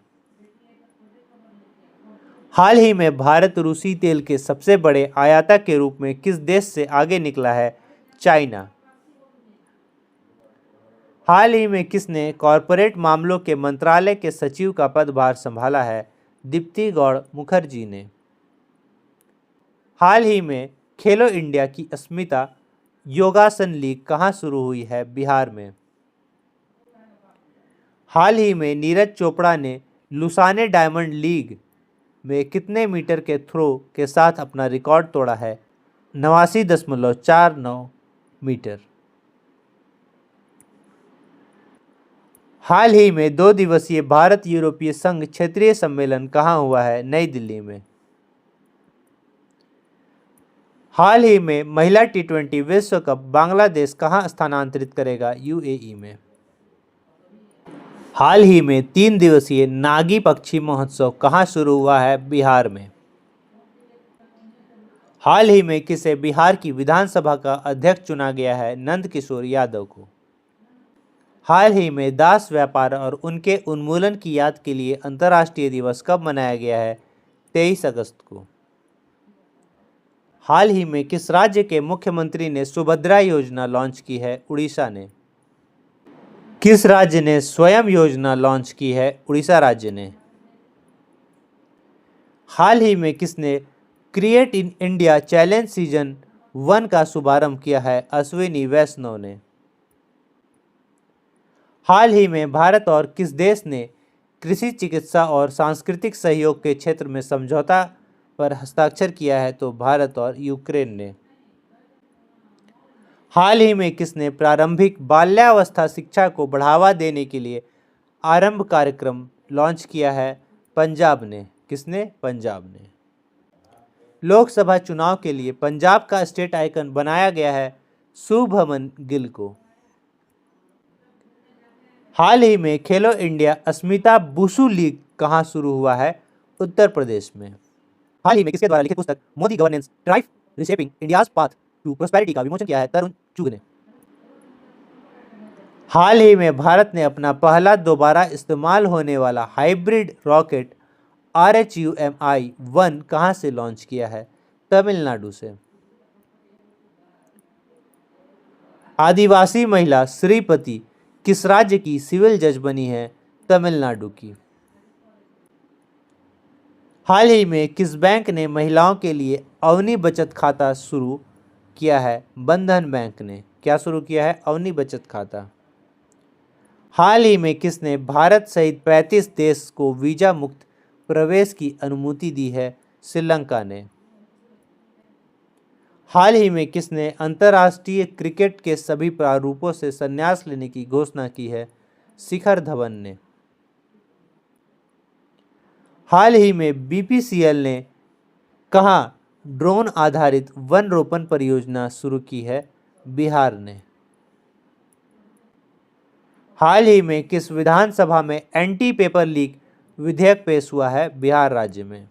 हाल ही में भारत रूसी तेल के सबसे बड़े आयातक के रूप में किस देश से आगे निकला है? चाइना। हाल ही में किसने कॉरपोरेट मामलों के मंत्रालय के सचिव का पदभार संभाला है? दीप्ति गौड़ मुखर्जी ने। हाल ही में खेलो इंडिया की अस्मिता योगासन लीग कहाँ शुरू हुई है? बिहार में। हाल ही में नीरज चोपड़ा ने लुसाने डायमंड लीग में कितने मीटर के थ्रो के साथ अपना रिकॉर्ड तोड़ा है? 89.49 मीटर। हाल ही में 2 दिवसीय भारत यूरोपीय संघ क्षेत्रीय सम्मेलन कहाँ हुआ है? नई दिल्ली में। हाल ही में महिला T20 विश्व कप बांग्लादेश कहाँ स्थानांतरित करेगा? UAE में। हाल ही में 3 दिवसीय नागी पक्षी महोत्सव कहाँ शुरू हुआ है? बिहार में। हाल ही में किसे बिहार की विधानसभा का अध्यक्ष चुना गया है? नंदकिशोर यादव को। हाल ही में दास व्यापार और उनके उन्मूलन की याद के लिए अंतर्राष्ट्रीय दिवस कब मनाया गया है? 23 अगस्त को। हाल ही में किस राज्य के मुख्यमंत्री ने सुभद्रा योजना लॉन्च की है? उड़ीसा ने। किस राज्य ने स्वयं योजना लॉन्च की है? उड़ीसा राज्य ने। हाल ही में किसने create in India challenge season 1 का शुभारंभ किया है? अश्विनी वैष्णव ने। हाल ही में भारत और किस देश ने कृषि, चिकित्सा और सांस्कृतिक सहयोग के क्षेत्र में समझौता पर हस्ताक्षर किया है? तो भारत और यूक्रेन ने। हाल ही में किसने प्रारंभिक बाल्यावस्था शिक्षा को बढ़ावा देने के लिए आरंभ कार्यक्रम लॉन्च किया है? पंजाब ने। किसने? पंजाब ने। लोकसभा चुनाव के लिए पंजाब का स्टेट आइकन बनाया गया है शुभमन गिल को। हाल ही में खेलो इंडिया अस्मिता बुसु लीग कहाँ शुरू हुआ है? उत्तर प्रदेश में। हाल ही में किसके द्वारा लिखित पुस्तक Modi governance drive reshaping India's path to prosperity का विमोचन किया है? तरुण चुग ने। हाल ही में भारत ने अपना पहला दोबारा इस्तेमाल होने वाला हाइब्रिड रॉकेट RHUMI-1 कहाँ से लॉन्च किया है? तमिलनाडु से। आदिवासी महिला श्रीपति किस राज्य की सिविल जज बनी है? तमिलनाडु की। हाल ही में किस बैंक ने महिलाओं के लिए अवनी बचत खाता शुरू किया है? बंधन बैंक ने। क्या शुरू किया है? अवनी बचत खाता। हाल ही में किसने भारत सहित 35 देश को वीजा मुक्त प्रवेश की अनुमति दी है? श्रीलंका ने। हाल ही में किसने अंतर्राष्ट्रीय क्रिकेट के सभी प्रारूपों से संन्यास लेने की घोषणा की है? शिखर धवन ने। हाल ही में BPCL ने कहाँ ड्रोन आधारित वन रोपण परियोजना शुरू की है? बिहार ने। हाल ही में किस विधानसभा में एंटी पेपर लीक विधेयक पेश हुआ है? बिहार राज्य में।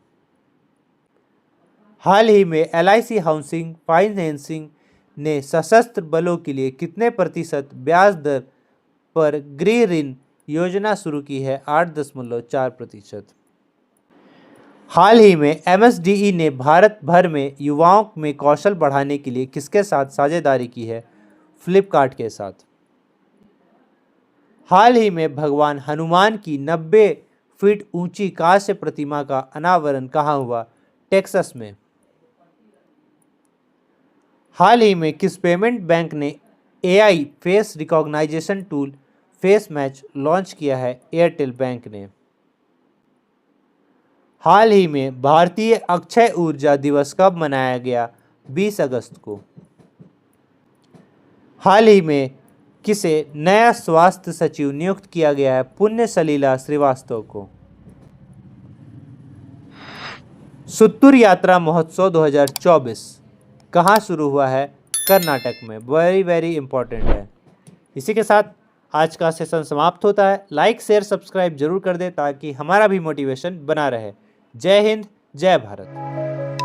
हाल ही में LIC हाउसिंग फाइनेंसिंग ने सशस्त्र बलों के लिए कितने प्रतिशत ब्याज दर पर गृह ऋण योजना शुरू की है? 8.4%। हाल ही में MSDE ने भारत भर में युवाओं में कौशल बढ़ाने के लिए किसके साथ साझेदारी की है? फ्लिपकार्ट के साथ। हाल ही में भगवान हनुमान की 90 फीट ऊंची कांस्य प्रतिमा का अनावरण कहाँ हुआ? टेक्सास में। हाल ही में किस पेमेंट बैंक ने AI face recognition tool face match launch किया है? एयरटेल बैंक ने। हाल ही में भारतीय अक्षय ऊर्जा दिवस कब मनाया गया? 20 अगस्त को। हाल ही में किसे नया स्वास्थ्य सचिव नियुक्त किया गया है? पुण्य सलीला श्रीवास्तव को। सुत्तूर यात्रा महोत्सव 2024 कहाँ शुरू हुआ है? कर्नाटक में। वेरी वेरी इंपॉर्टेंट है। इसी के साथ आज का सेशन समाप्त होता है। लाइक शेयर सब्सक्राइब जरूर कर दें ताकि हमारा भी मोटिवेशन बना रहे। जय हिंद, जय भारत।